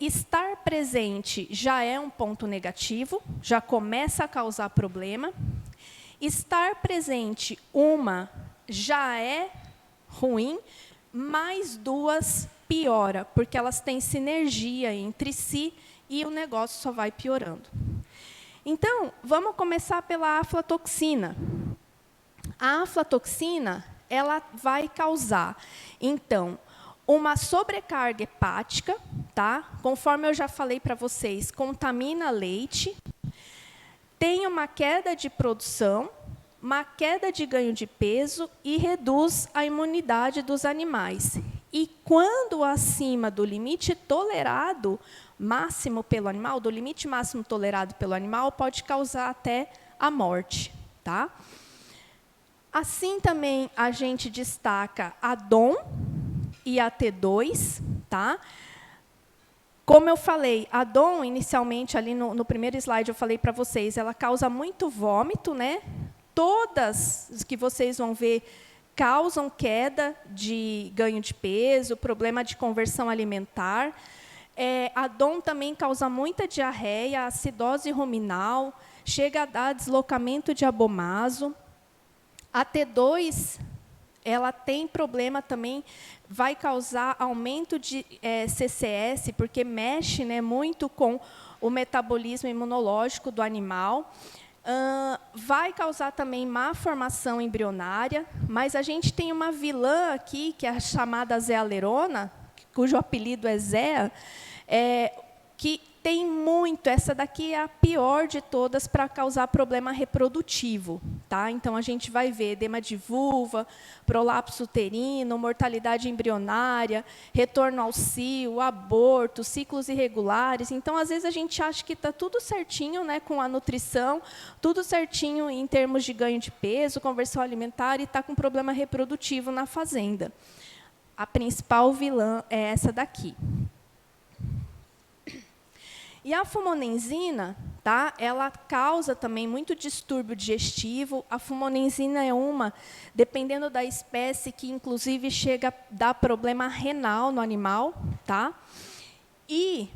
estar presente já é um ponto negativo, já começa a causar problema. Estar presente já é ruim, mais duas piora, porque elas têm sinergia entre si e o negócio só vai piorando. Então, vamos começar pela aflatoxina. A aflatoxina, ela vai causar, então, uma sobrecarga hepática, tá? Conforme eu já falei para vocês, contamina leite, tem uma queda de produção, uma queda de ganho de peso e reduz a imunidade dos animais. E quando acima do limite tolerado máximo pelo animal, do limite máximo tolerado pelo animal, pode causar até a morte, tá? Assim também a gente destaca a DOM e a T2, tá? Como eu falei, a DOM, inicialmente, ali no primeiro slide, eu falei para vocês, ela causa muito vômito, né? Todas que vocês vão ver causam queda de ganho de peso, problema de conversão alimentar. A DOM também causa muita diarreia, acidose ruminal, chega a dar deslocamento de abomaso. A T2, ela tem problema também, vai causar aumento de CCS, porque mexe, né, muito com o metabolismo imunológico do animal. Vai causar também má formação embrionária, mas a gente tem uma vilã aqui, que é a chamada zealerona, cujo apelido é Zea, que tem muito, essa daqui é a pior de todas para causar problema reprodutivo. Tá? Então, a gente vai ver edema de vulva, prolapso uterino, mortalidade embrionária, retorno ao cio, aborto, ciclos irregulares. Então, às vezes, a gente acha que está tudo certinho, né, com a nutrição, tudo certinho em termos de ganho de peso, conversão alimentar, e está com problema reprodutivo na fazenda. A principal vilã é essa daqui. E a fumonenzina, tá? Ela causa também muito distúrbio digestivo. A fumonenzina é dependendo da espécie, que inclusive chega a dar problema renal no animal, tá? E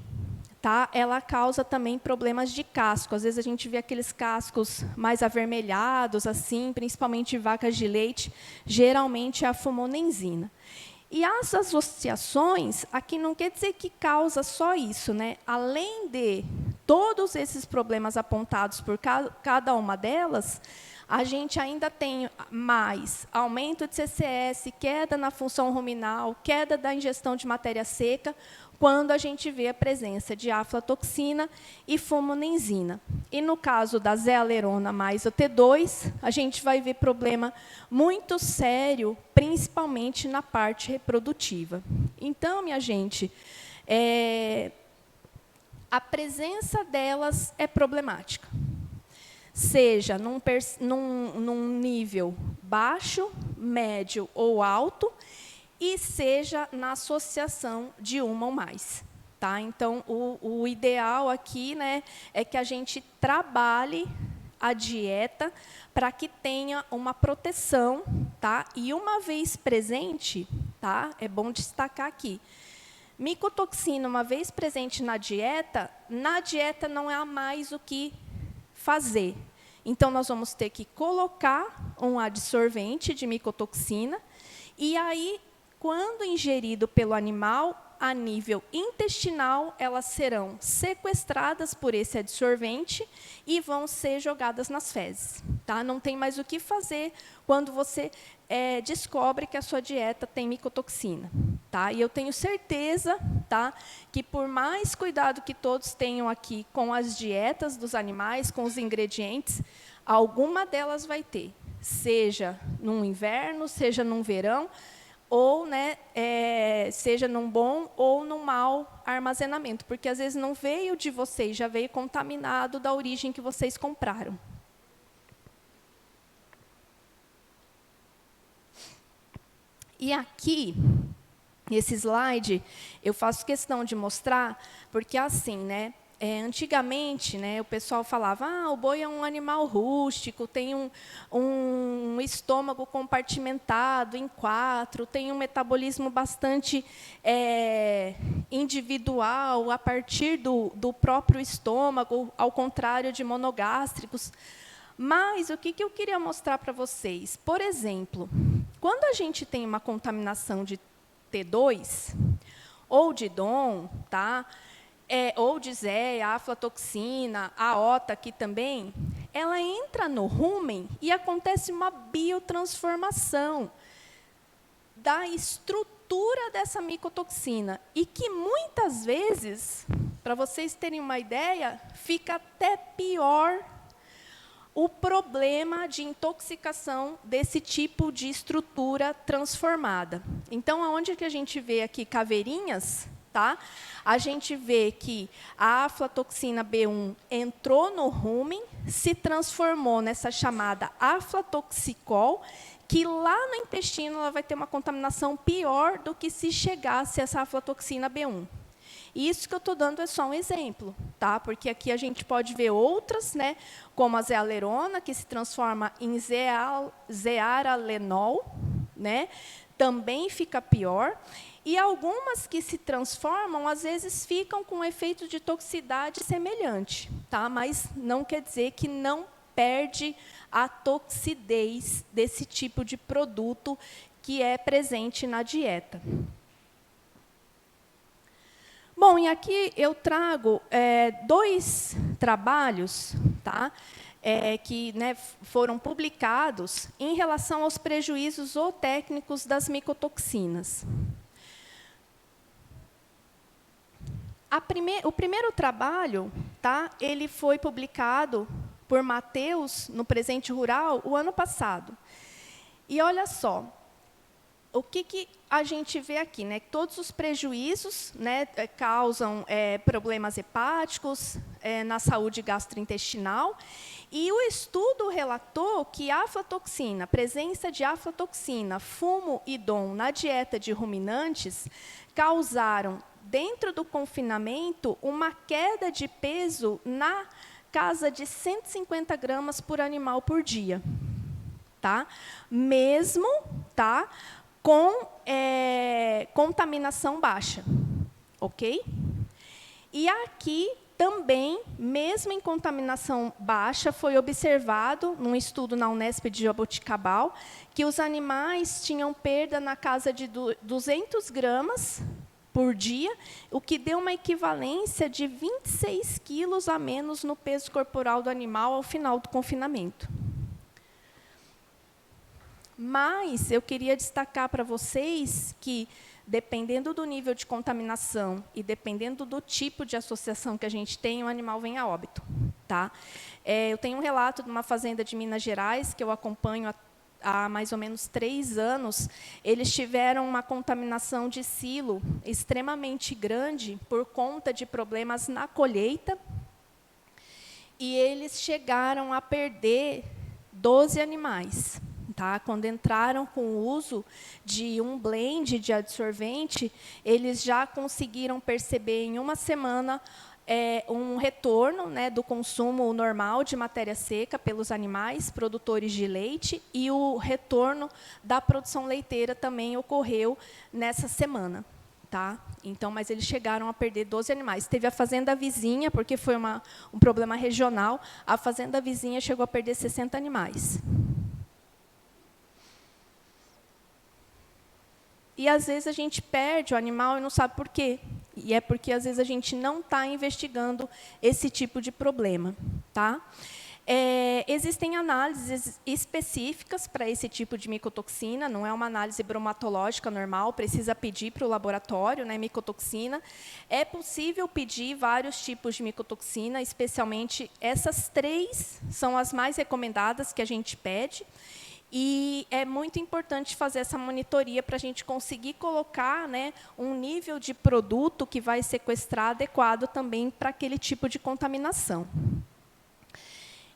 tá? Ela causa também problemas de casco. Às vezes a gente vê aqueles cascos mais avermelhados, assim, principalmente em vacas de leite, geralmente é a fumonenzina. E as associações, aqui não quer dizer que causa só isso, né? Além de todos esses problemas apontados por cada uma delas, a gente ainda tem mais aumento de CCS, queda na função ruminal, queda da ingestão de matéria seca, quando a gente vê a presença de aflatoxina e fumonenzina. E no caso da zealerona mais o T2, a gente vai ver problema muito sério, principalmente na parte reprodutiva. Então, minha gente, a presença delas é problemática. Seja num nível baixo, médio ou alto, e seja na associação de uma ou mais. Tá? Então, o ideal aqui, né, é que a gente trabalhe a dieta para que tenha uma proteção. Tá? E, uma vez presente, tá? É bom destacar aqui, micotoxina, uma vez presente na dieta não há mais o que fazer. Então, nós vamos ter que colocar um adsorvente de micotoxina, e aí, quando ingerido pelo animal, a nível intestinal, elas serão sequestradas por esse adsorvente e vão ser jogadas nas fezes. Tá? Não tem mais o que fazer quando você descobre que a sua dieta tem micotoxina. Tá? E eu tenho certeza, tá, que, por mais cuidado que todos tenham aqui com as dietas dos animais, com os ingredientes, alguma delas vai ter, seja no inverno, seja no verão, ou, né, seja num bom ou num mau armazenamento, porque às vezes não veio de vocês, já veio contaminado da origem que vocês compraram. E aqui, nesse slide, eu faço questão de mostrar, porque assim, né, antigamente, né, o pessoal falava, o boi é um animal rústico, tem um estômago compartimentado em 4, tem um metabolismo bastante individual, a partir do próprio estômago, ao contrário de monogástricos. Mas o que eu queria mostrar para vocês? Por exemplo, quando a gente tem uma contaminação de T2, ou de DOM, tá? Ou de zéia, aflatoxina, a OTA aqui também, ela entra no rumen e acontece uma biotransformação da estrutura dessa micotoxina, e que muitas vezes, para vocês terem uma ideia, fica até pior o problema de intoxicação desse tipo de estrutura transformada. Então, aonde que a gente vê aqui caveirinhas, tá? A gente vê que a aflatoxina B1 entrou no rumen, se transformou nessa chamada aflatoxicol, que lá no intestino ela vai ter uma contaminação pior do que se chegasse essa aflatoxina B1. E isso que eu estou dando é só um exemplo, tá? Porque aqui a gente pode ver outras, né, como a zealerona, que se transforma em zearalenol, né? Também fica pior. E algumas que se transformam, às vezes, ficam com efeito de toxicidade semelhante, tá? Mas não quer dizer que não perde a toxidez desse tipo de produto que é presente na dieta. Bom, e aqui eu trago 2 trabalhos, tá? Que, né, foram publicados em relação aos prejuízos zootécnicos das micotoxinas. O primeiro trabalho, tá, ele foi publicado por Matheus, no Presente Rural, o ano passado. E olha só, o que a gente vê aqui, né? Todos os prejuízos, né, causam problemas hepáticos, na saúde gastrointestinal, e o estudo relatou que a aflatoxina, presença de aflatoxina, fumo e DOM na dieta de ruminantes causaram, dentro do confinamento, uma queda de peso na casa de 150 gramas por animal por dia, tá? Mesmo, tá, com contaminação baixa, ok? E aqui também, mesmo em contaminação baixa, foi observado, num estudo na Unesp de Jaboticabal, que os animais tinham perda na casa de 200 gramas por dia, o que deu uma equivalência de 26 quilos a menos no peso corporal do animal ao final do confinamento. Mas eu queria destacar para vocês que, dependendo do nível de contaminação e dependendo do tipo de associação que a gente tem, o animal vem a óbito. Tá? Eu tenho um relato de uma fazenda de Minas Gerais, que eu acompanho há mais ou menos 3 anos. Eles tiveram uma contaminação de silo extremamente grande por conta de problemas na colheita, e eles chegaram a perder 12 animais. Tá? Quando entraram com o uso de um blend de adsorvente, eles já conseguiram perceber em uma semana um retorno, né, do consumo normal de matéria seca pelos animais produtores de leite, e o retorno da produção leiteira também ocorreu nessa semana. Tá? Então, mas eles chegaram a perder 12 animais. Teve a fazenda vizinha, porque foi um problema regional, a fazenda vizinha chegou a perder 60 animais. E, às vezes, a gente perde o animal e não sabe por quê. E é porque, às vezes, a gente não está investigando esse tipo de problema. Tá? Existem análises específicas para esse tipo de micotoxina, não é uma análise bromatológica normal, precisa pedir para o laboratório, né, micotoxina. É possível pedir vários tipos de micotoxina, especialmente essas 3 são as mais recomendadas que a gente pede. E é muito importante fazer essa monitoria para a gente conseguir colocar, né, um nível de produto que vai sequestrar adequado também para aquele tipo de contaminação.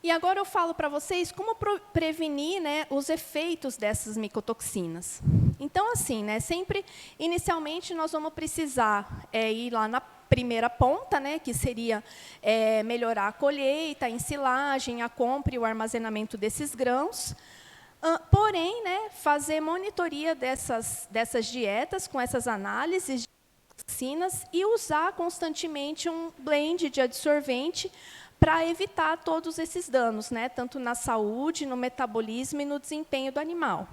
E agora eu falo para vocês como prevenir, né, os efeitos dessas micotoxinas. Então, assim, né, sempre, inicialmente, nós vamos precisar ir lá na primeira ponta, né, que seria melhorar a colheita, a ensilagem, a compra e o armazenamento desses grãos. Porém, né, fazer monitoria dessas dietas, com essas análises de toxinas, e usar constantemente um blend de adsorvente para evitar todos esses danos, né, tanto na saúde, no metabolismo e no desempenho do animal.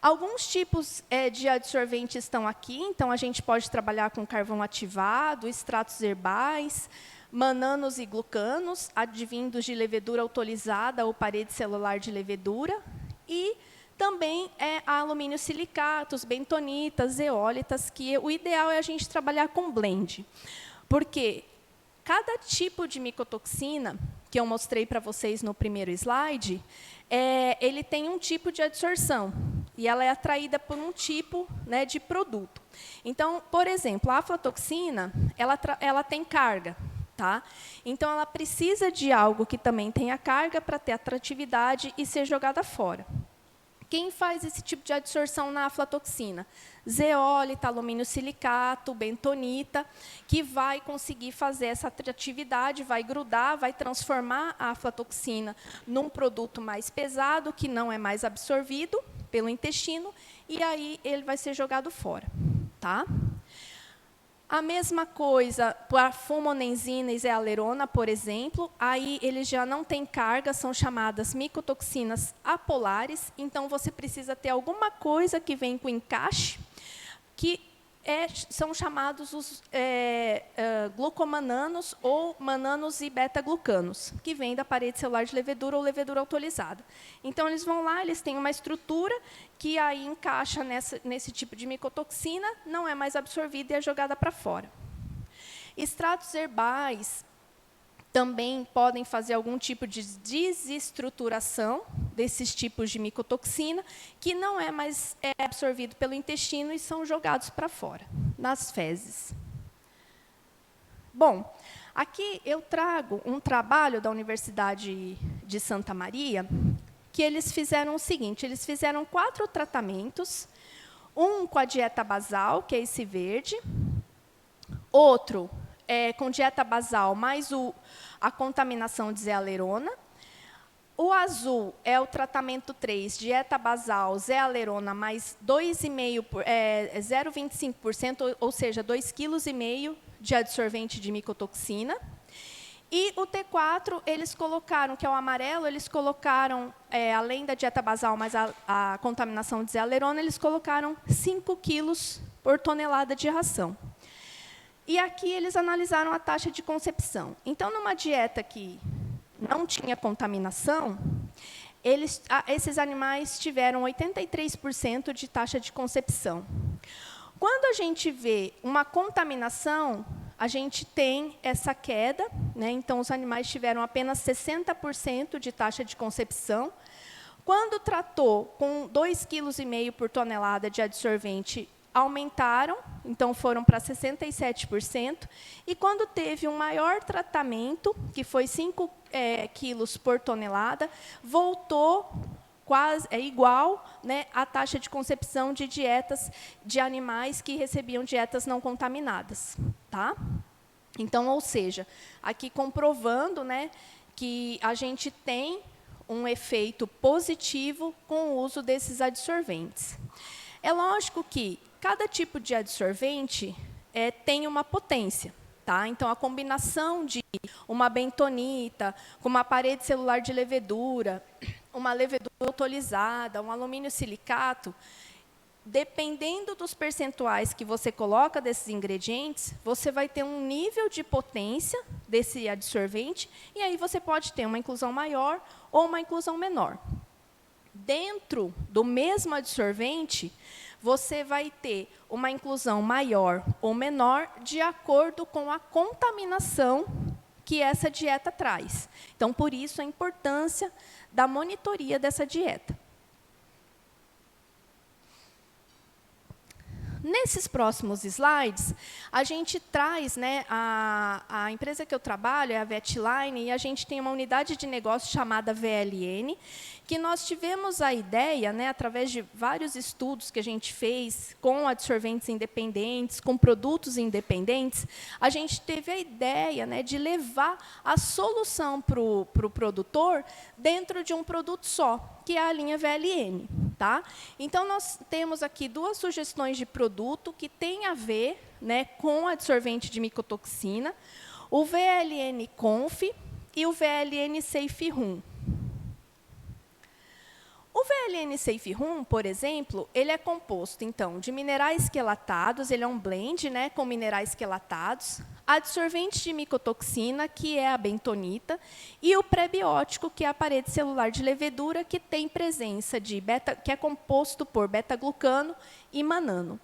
Alguns tipos de adsorvente estão aqui, então a gente pode trabalhar com carvão ativado, extratos herbais, mananos e glucanos, advindos de levedura autolizada ou parede celular de levedura, e também alumínio silicatos, bentonitas, zeólitas, que o ideal é a gente trabalhar com blend. Porque cada tipo de micotoxina, que eu mostrei para vocês no primeiro slide, ele tem um tipo de adsorção, e ela é atraída por um tipo, né, de produto. Então, por exemplo, a aflatoxina, ela tem carga. Tá? Então, ela precisa de algo que também tenha carga para ter atratividade e ser jogada fora. Quem faz esse tipo de adsorção na aflatoxina? Zeólita, alumínio silicato, bentonita, que vai conseguir fazer essa atratividade, vai grudar, vai transformar a aflatoxina num produto mais pesado, que não é mais absorvido pelo intestino, e aí ele vai ser jogado fora. Tá? A mesma coisa para fumonenzina e zealerona, por exemplo, aí eles já não têm carga, são chamadas micotoxinas apolares, então você precisa ter alguma coisa que vem com encaixe, que são chamados os glucomananos ou mananos e beta-glucanos, que vêm da parede celular de levedura ou levedura autolizada. Então, eles vão lá, eles têm uma estrutura que aí encaixa nesse tipo de micotoxina, não é mais absorvida e é jogada para fora. Extratos herbais também podem fazer algum tipo de desestruturação desses tipos de micotoxina, que não é mais absorvido pelo intestino e são jogados para fora, nas fezes. Bom, aqui eu trago um trabalho da Universidade de Santa Maria, que eles fizeram o seguinte, eles fizeram 4 tratamentos, um com a dieta basal, que é esse verde, outro com dieta basal mais a contaminação de zealerona, O azul é o tratamento 3, dieta basal, zealerona, mais 0,25%, ou seja, 2,5 kg de adsorvente de micotoxina. E o T4, eles colocaram, que é o amarelo, eles colocaram, além da dieta basal, mais a contaminação de zealerona, eles colocaram 5 quilos por tonelada de ração. E aqui eles analisaram a taxa de concepção. Então, numa dieta que não tinha contaminação, esses animais tiveram 83% de taxa de concepção. Quando a gente vê uma contaminação, a gente tem essa queda, né? Então, os animais tiveram apenas 60% de taxa de concepção. Quando tratou com 2,5 kg por tonelada de adsorvente, aumentaram, então foram para 67%. E quando teve um maior tratamento, que foi 5 quilos por tonelada, voltou quase igual, né, à taxa de concepção de dietas de animais que recebiam dietas não contaminadas. Tá? Então, ou seja, aqui comprovando, né, que a gente tem um efeito positivo com o uso desses adsorventes. É lógico que cada tipo de adsorvente tem uma potência. Tá? Então, a combinação de uma bentonita com uma parede celular de levedura, uma levedura autolizada, um alumínio silicato, dependendo dos percentuais que você coloca desses ingredientes, você vai ter um nível de potência desse adsorvente, e aí você pode ter uma inclusão maior ou uma inclusão menor. Dentro do mesmo adsorvente, você vai ter uma inclusão maior ou menor de acordo com a contaminação que essa dieta traz. Então, por isso, a importância da monitoria dessa dieta. Nesses próximos slides, a gente traz, né, a empresa que eu trabalho é a Vetline, e a gente tem uma unidade de negócio chamada VLN, que nós tivemos a ideia, né, através de vários estudos que a gente fez com adsorventes independentes, com produtos independentes, a gente teve a ideia, né, de levar a solução para o produtor dentro de um produto só, que é a linha VLN. Tá? Então, nós temos aqui 2 sugestões de produto que têm a ver, né, com adsorvente de micotoxina, o VLN Conf e o VLN Safe Room. O VLN Safe Room, por exemplo, ele é composto, então, de minerais quelatados, ele é um blend, né, com minerais quelatados, adsorvente de micotoxina, que é a bentonita, e o prebiótico, que é a parede celular de levedura, que tem presença de que é composto por beta-glucano e manano.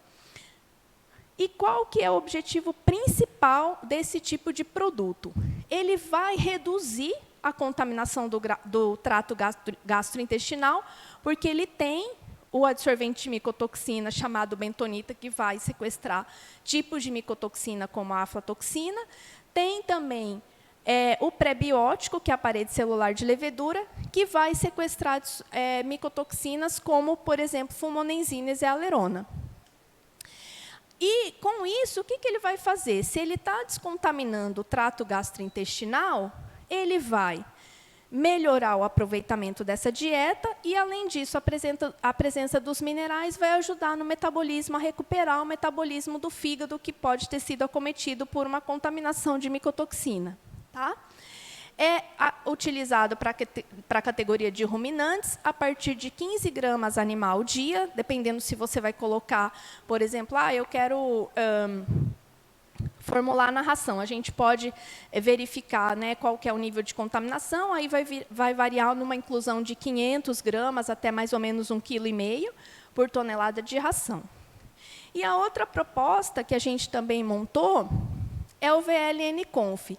E qual que é o objetivo principal desse tipo de produto? Ele vai reduzir a contaminação do trato gastrointestinal, porque ele tem o adsorvente de micotoxina chamado bentonita, que vai sequestrar tipos de micotoxina como a aflatoxina. Tem também o prebiótico, que é a parede celular de levedura, que vai sequestrar micotoxinas como, por exemplo, fulmonenzina e zealerona. E, com isso, o que ele vai fazer? Se ele está descontaminando o trato gastrointestinal, ele vai melhorar o aproveitamento dessa dieta e, além disso, a presença dos minerais vai ajudar no metabolismo, a recuperar o metabolismo do fígado, que pode ter sido acometido por uma contaminação de micotoxina. Tá? É utilizado para a categoria de ruminantes, a partir de 15 gramas animal dia, dependendo se você vai colocar, por exemplo, eu quero formular na ração. A gente pode verificar, né, qual que é o nível de contaminação, aí vai variar numa inclusão de 500 gramas até mais ou menos 1,5 kg por tonelada de ração. E a outra proposta que a gente também montou é o VLN Conf.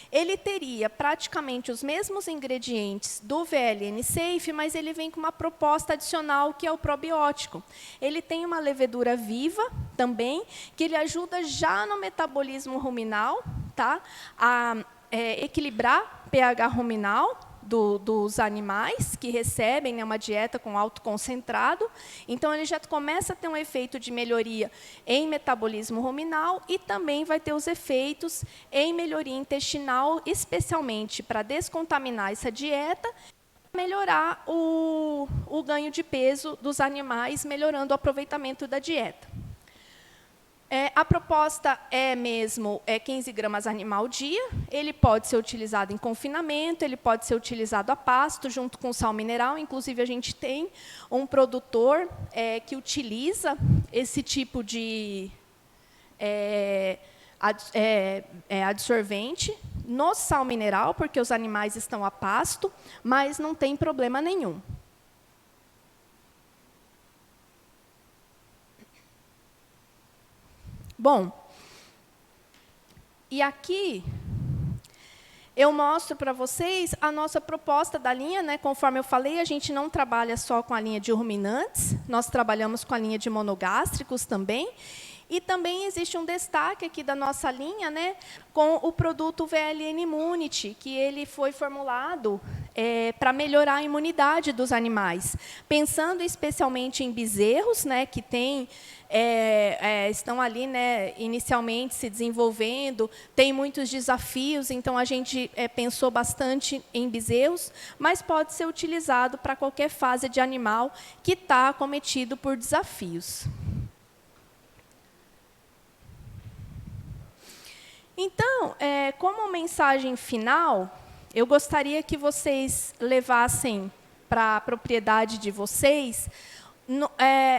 Ele teria praticamente os mesmos ingredientes do VLN Safe, mas ele vem com uma proposta adicional, que é o probiótico. Ele tem uma levedura viva também, que ele ajuda já no metabolismo ruminal, tá? A equilibrar pH ruminal dos animais que recebem, né, uma dieta com alto concentrado. Então, ele já começa a ter um efeito de melhoria em metabolismo ruminal e também vai ter os efeitos em melhoria intestinal, especialmente para descontaminar essa dieta melhorar o ganho de peso dos animais, melhorando o aproveitamento da dieta. A proposta é mesmo 15 gramas animal dia. Ele pode ser utilizado em confinamento, ele pode ser utilizado a pasto, junto com sal mineral. Inclusive, a gente tem um produtor que utiliza esse tipo de adsorvente no sal mineral, porque os animais estão a pasto, mas não tem problema nenhum. Bom, e aqui eu mostro para vocês a nossa proposta da linha, né? Conforme eu falei, a gente não trabalha só com a linha de ruminantes, nós trabalhamos com a linha de monogástricos também. E também existe um destaque aqui da nossa linha, né, com o produto VLN Immunity, que ele foi formulado para melhorar a imunidade dos animais, pensando especialmente em bezerros, né, que estão ali, né, inicialmente se desenvolvendo, tem muitos desafios, então a gente pensou bastante em bezerros, mas pode ser utilizado para qualquer fase de animal que está acometido por desafios. Então, como mensagem final, eu gostaria que vocês levassem para a propriedade de vocês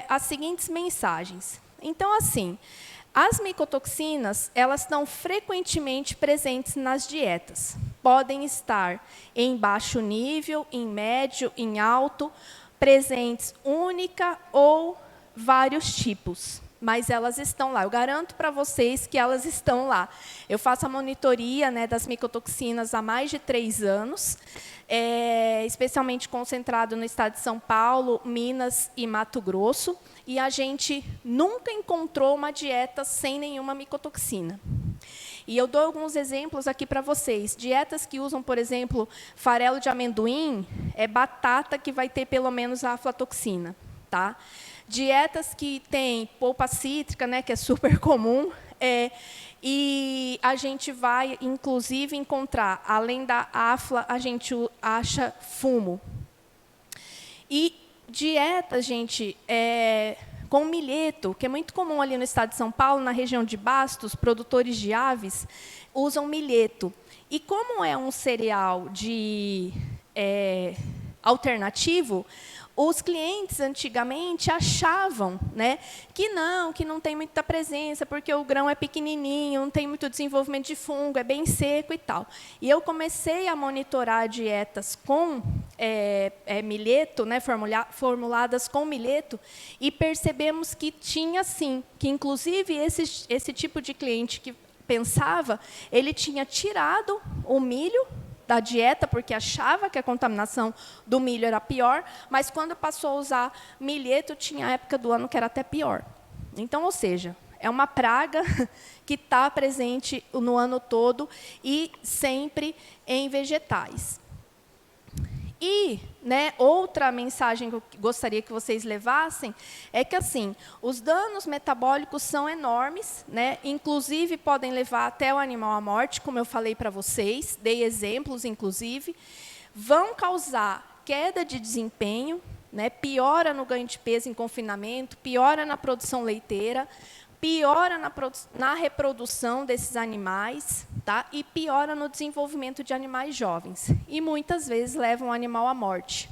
as seguintes mensagens. Então, assim, as micotoxinas, elas estão frequentemente presentes nas dietas. Podem estar em baixo nível, em médio, em alto, presentes única ou vários tipos. Mas elas estão lá. Eu garanto para vocês que elas estão lá. Eu faço a monitoria, né, das micotoxinas há mais de 3 anos, especialmente concentrado no estado de São Paulo, Minas e Mato Grosso, e a gente nunca encontrou uma dieta sem nenhuma micotoxina. E eu dou alguns exemplos aqui para vocês. Dietas que usam, por exemplo, farelo de amendoim, é batata que vai ter pelo menos a aflatoxina, tá? Dietas que têm polpa cítrica, né, que é super comum, e a gente vai, inclusive, encontrar, além da afla, a gente acha fumo. E dieta, gente, com milheto, que é muito comum ali no estado de São Paulo, na região de Bastos, produtores de aves usam milheto. E como é um cereal alternativo, os clientes, antigamente, achavam, né, que não tem muita presença, porque o grão é pequenininho, não tem muito desenvolvimento de fungo, é bem seco e tal. E eu comecei a monitorar dietas com milheto, né, formuladas com milheto, e percebemos que tinha, sim, que, inclusive, esse tipo de cliente que pensava, ele tinha tirado o milho da dieta, porque achava que a contaminação do milho era pior, mas quando passou a usar milheto, tinha época do ano que era até pior. Então, ou seja, é uma praga que está presente no ano todo e sempre em vegetais. E, né, outra mensagem que eu gostaria que vocês levassem é que, assim, os danos metabólicos são enormes, né, inclusive podem levar até o animal à morte, como eu falei para vocês, dei exemplos, inclusive, vão causar queda de desempenho, né, piora no ganho de peso em confinamento, piora na produção leiteira, piora na reprodução desses animais, tá? E piora no desenvolvimento de animais jovens. E, muitas vezes, levam o animal à morte.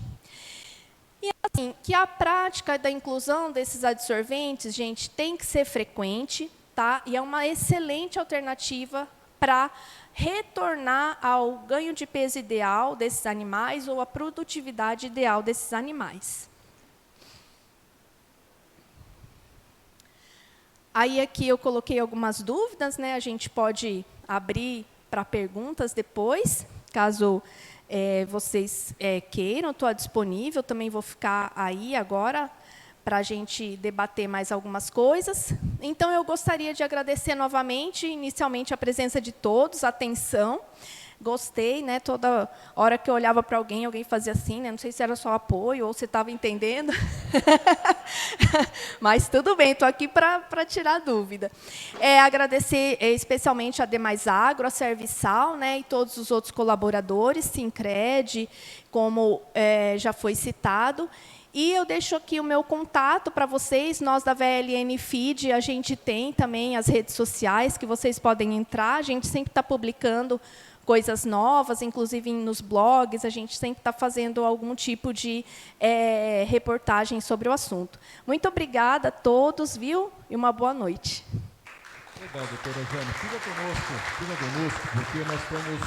E, assim, que a prática da inclusão desses adsorventes, gente, tem que ser frequente, tá? E é uma excelente alternativa para retornar ao ganho de peso ideal desses animais ou à produtividade ideal desses animais. Aí, aqui, eu coloquei algumas dúvidas, né? A gente pode abrir para perguntas depois, caso vocês queiram, estou disponível, também vou ficar aí agora para a gente debater mais algumas coisas. Então, eu gostaria de agradecer novamente, inicialmente, a presença de todos, a atenção. Gostei, né? Toda hora que eu olhava para alguém, alguém fazia assim, né? Não sei se era só apoio ou se estava entendendo. Mas tudo bem, estou aqui para tirar dúvida. Agradecer especialmente a Demais Agro, a Serviçal, né? E todos os outros colaboradores, Sincred, como já foi citado. E eu deixo aqui o meu contato para vocês. Nós, da VLN Feed, a gente tem também as redes sociais que vocês podem entrar. A gente sempre está publicando coisas novas, inclusive nos blogs. A gente sempre está fazendo algum tipo de reportagem sobre o assunto. Muito obrigada a todos, viu? E uma boa noite. Legal, doutora Jane. Fica conosco, porque nós temos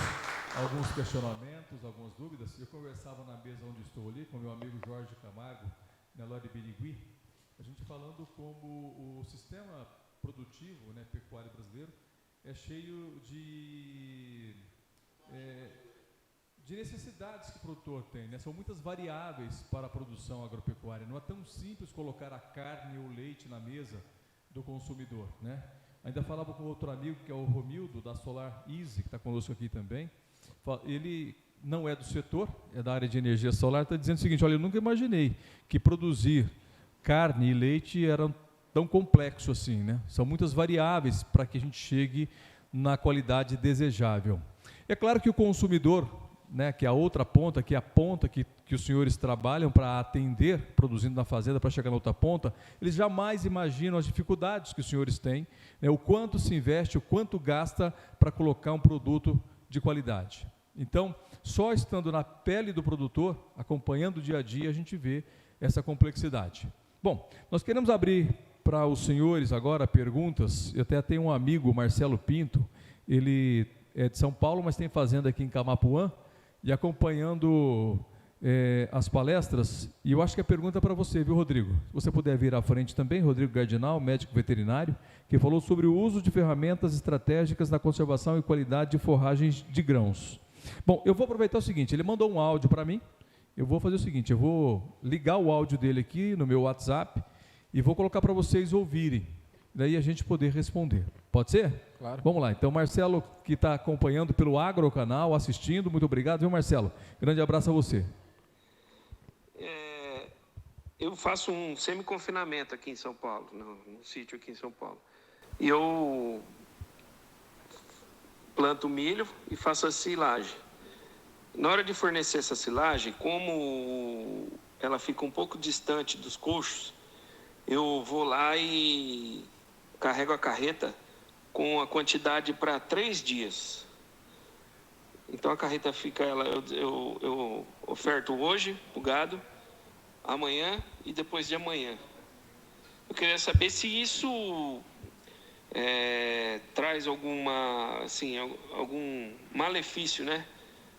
alguns questionamentos, algumas dúvidas. Eu conversava na mesa onde estou ali com meu amigo Jorge Camargo, na Lore Birigui, a gente falando como o sistema produtivo, né, pecuário brasileiro é cheio de necessidades que o produtor tem, né? São muitas variáveis para a produção agropecuária. Não é tão simples colocar a carne ou o leite na mesa do consumidor, né? Ainda falava com outro amigo, que é o Romildo, da Solar Easy, que está conosco aqui também. Ele não é do setor, é da área de energia solar, está dizendo o seguinte: olha, eu nunca imaginei que produzir carne e leite era tão complexo assim, né? São muitas variáveis para que a gente chegue na qualidade desejável. É claro que o consumidor, né, que é a outra ponta, que é a ponta que os senhores trabalham para atender, produzindo na fazenda para chegar na outra ponta, eles jamais imaginam as dificuldades que os senhores têm, né, o quanto se investe, o quanto gasta para colocar um produto de qualidade. Então, só estando na pele do produtor, acompanhando o dia a dia, a gente vê essa complexidade. Bom, nós queremos abrir para os senhores agora perguntas. Eu até tenho um amigo, Marcelo Pinto, ele é de São Paulo, mas tem fazenda aqui em Camapuã, e acompanhando as palestras, e eu acho que a pergunta é para você, viu, Rodrigo? Se você puder vir à frente também, Rodrigo Gardinal, médico veterinário, que falou sobre o uso de ferramentas estratégicas na conservação e qualidade de forragens de grãos. Bom, eu vou aproveitar o seguinte, ele mandou um áudio para mim, eu vou fazer o seguinte, eu vou ligar o áudio dele aqui no meu WhatsApp e vou colocar para vocês ouvirem, daí a gente poder responder. Pode ser? Claro. Vamos lá, então Marcelo, que está acompanhando pelo Agrocanal, assistindo, muito obrigado, viu, Marcelo? Grande abraço a você. Eu faço um semi-confinamento aqui em São Paulo, num sítio aqui em São Paulo. E eu planto milho e faço a silagem. Na hora de fornecer essa silagem, como ela fica um pouco distante dos coxos, eu vou lá e carrego a carreta com a quantidade para 3 dias. Então a carreta fica, eu oferto hoje o gado, amanhã e depois de amanhã. Eu queria saber se isso traz algum malefício, né?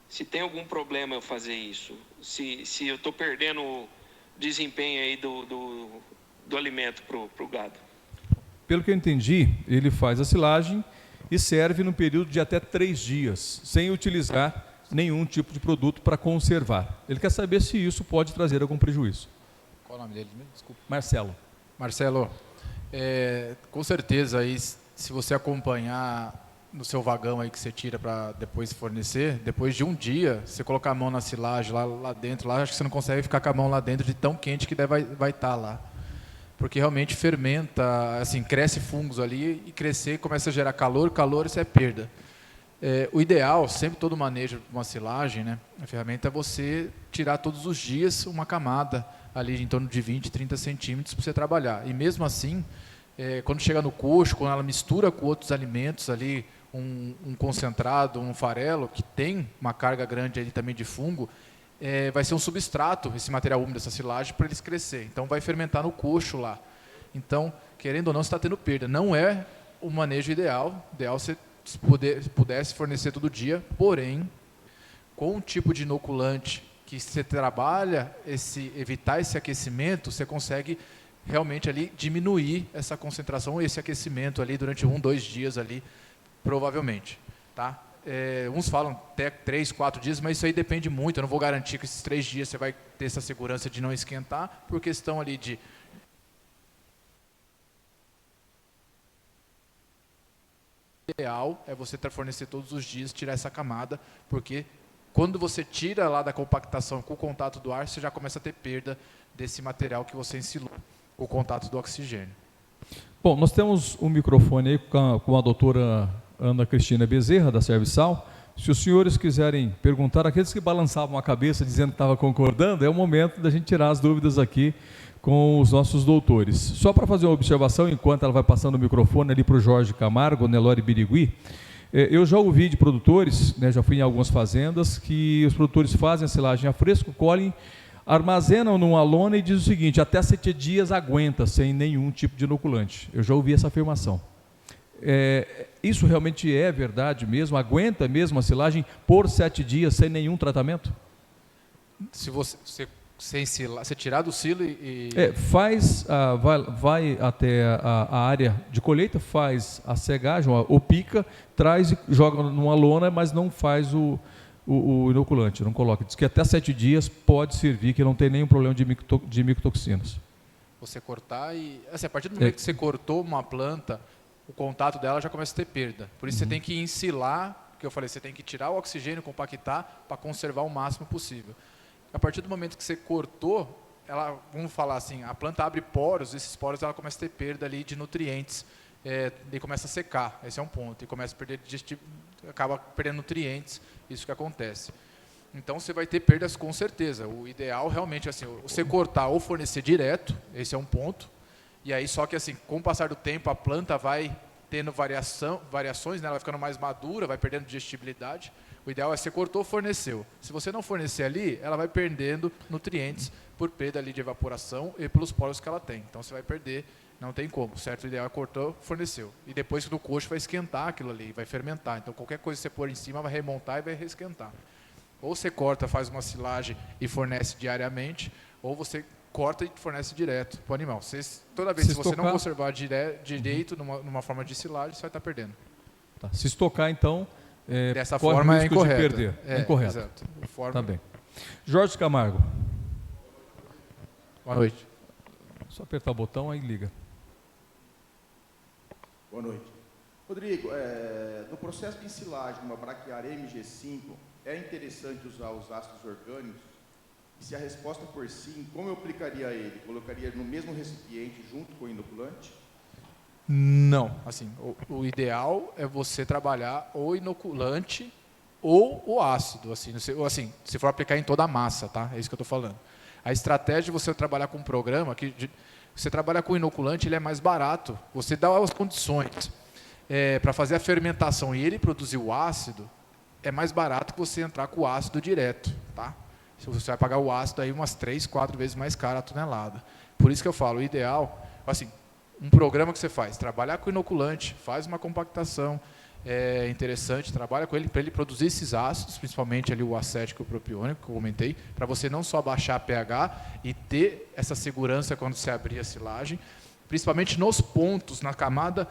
Se tem algum problema eu fazer isso, se eu estou perdendo o desempenho aí do alimento para o gado. Pelo que eu entendi, ele faz a silagem e serve num período de até 3 dias, sem utilizar nenhum tipo de produto para conservar. Ele quer saber se isso pode trazer algum prejuízo. Qual o nome dele mesmo? Desculpa. Marcelo. Marcelo, com certeza, aí, se você acompanhar no seu vagão aí que você tira para depois fornecer, depois de um dia, você colocar a mão na silagem lá dentro, acho que você não consegue ficar com a mão lá dentro de tão quente que vai estar lá. Porque realmente fermenta, assim, cresce fungos ali e crescer começa a gerar calor, isso é perda. O ideal, sempre todo manejo de uma silagem, né, a ferramenta é você tirar todos os dias uma camada ali em torno de 20, 30 centímetros para você trabalhar. E mesmo assim, quando chega no coxo, quando ela mistura com outros alimentos ali, um concentrado, um farelo, que tem uma carga grande ali também de fungo, vai ser um substrato, esse material úmido dessa silagem, para eles crescer. Então, vai fermentar no coxo lá. Então, querendo ou não, você está tendo perda. Não é o manejo ideal. Ideal você pudesse fornecer todo dia, porém, com um tipo de inoculante que você trabalha, evitar esse aquecimento, você consegue realmente ali diminuir essa concentração, esse aquecimento ali durante 1, 2 dias ali, provavelmente. Tá? Uns falam até 3, 4 dias, mas isso aí depende muito. Eu não vou garantir que esses 3 dias você vai ter essa segurança de não esquentar, por questão ali de ideal é você fornecer todos os dias, tirar essa camada, porque quando você tira lá da compactação com o contato do ar, você já começa a ter perda desse material que você ensilou com o contato do oxigênio. Bom, nós temos um microfone aí com a doutora Ana Cristina Bezerra, da Serviçal. Se os senhores quiserem perguntar, aqueles que balançavam a cabeça dizendo que estava concordando, é o momento da gente tirar as dúvidas aqui com os nossos doutores. Só para fazer uma observação, enquanto ela vai passando o microfone ali para o Jorge Camargo, Nelore Birigui, eu já ouvi de produtores, né, já fui em algumas fazendas, que os produtores fazem a silagem a fresco, colhem, armazenam numa lona e diz o seguinte: até 7 dias aguenta sem nenhum tipo de inoculante. Eu já ouvi essa afirmação. Isso realmente é verdade mesmo? Aguenta mesmo a silagem por 7 dias sem nenhum tratamento? Se você tirar do silo e... vai até a área de colheita, faz a segagem, ou pica, traz e joga numa lona, mas não faz o inoculante, não coloca. Diz que até 7 dias pode servir, que não tem nenhum problema de micotoxinas. Você cortar e... Assim, a partir do momento que você cortou uma planta, o contato dela já começa a ter perda. Por isso você tem que ensilar, que eu falei, você tem que tirar o oxigênio, compactar, para conservar o máximo possível. A partir do momento que você cortou, vamos falar assim, a planta abre poros, esses poros ela começa a ter perda ali de nutrientes, e começa a secar, esse é um ponto, e começa a perder acaba perdendo nutrientes, isso que acontece. Então você vai ter perdas com certeza. O ideal realmente é assim, você cortar ou fornecer direto, esse é um ponto. E aí só que assim, com o passar do tempo a planta vai tendo variações, né? Ela vai ficando mais madura, vai perdendo digestibilidade. O ideal é você cortou, forneceu. Se você não fornecer ali, ela vai perdendo nutrientes por perda ali de evaporação e pelos poros que ela tem. Então você vai perder, não tem como, certo? O ideal é cortou, forneceu. E depois no coxo vai esquentar aquilo ali, vai fermentar. Então qualquer coisa que você pôr em cima vai remontar e vai reesquentar. Ou você corta, faz uma silagem e fornece diariamente, ou você corta e fornece direto para o animal. Toda vez que você não conservar direito numa forma de silagem, você vai estar perdendo. Tá. Se estocar, então, dessa forma é incorreto. De perder. É incorreto. Exato. Tá bem. Jorge Camargo. Boa noite. Só apertar o botão, aí liga. Boa noite. Rodrigo, no processo de ensilagem de uma braquiária MG5, é interessante usar os ácidos orgânicos? E se a resposta for sim, como eu aplicaria ele? Colocaria no mesmo recipiente junto com o inoculante? Não. Assim, o ideal é você trabalhar o inoculante ou o ácido. Assim, se for aplicar em toda a massa, tá? É isso que eu estou falando. A estratégia de você trabalhar com um programa, você trabalha com inoculante, ele é mais barato. Você dá as condições para fazer a fermentação e ele produzir o ácido, é mais barato que você entrar com o ácido direto, tá? Você vai pagar o ácido aí umas 3, 4 vezes mais caro a tonelada. Por isso que eu falo, o ideal, assim, um programa que você faz, trabalhar com inoculante, faz uma compactação interessante, trabalha com ele para ele produzir esses ácidos, principalmente ali o acético e o propiônico, que eu comentei, para você não só baixar pH e ter essa segurança quando você abrir a silagem, principalmente nos pontos, na camada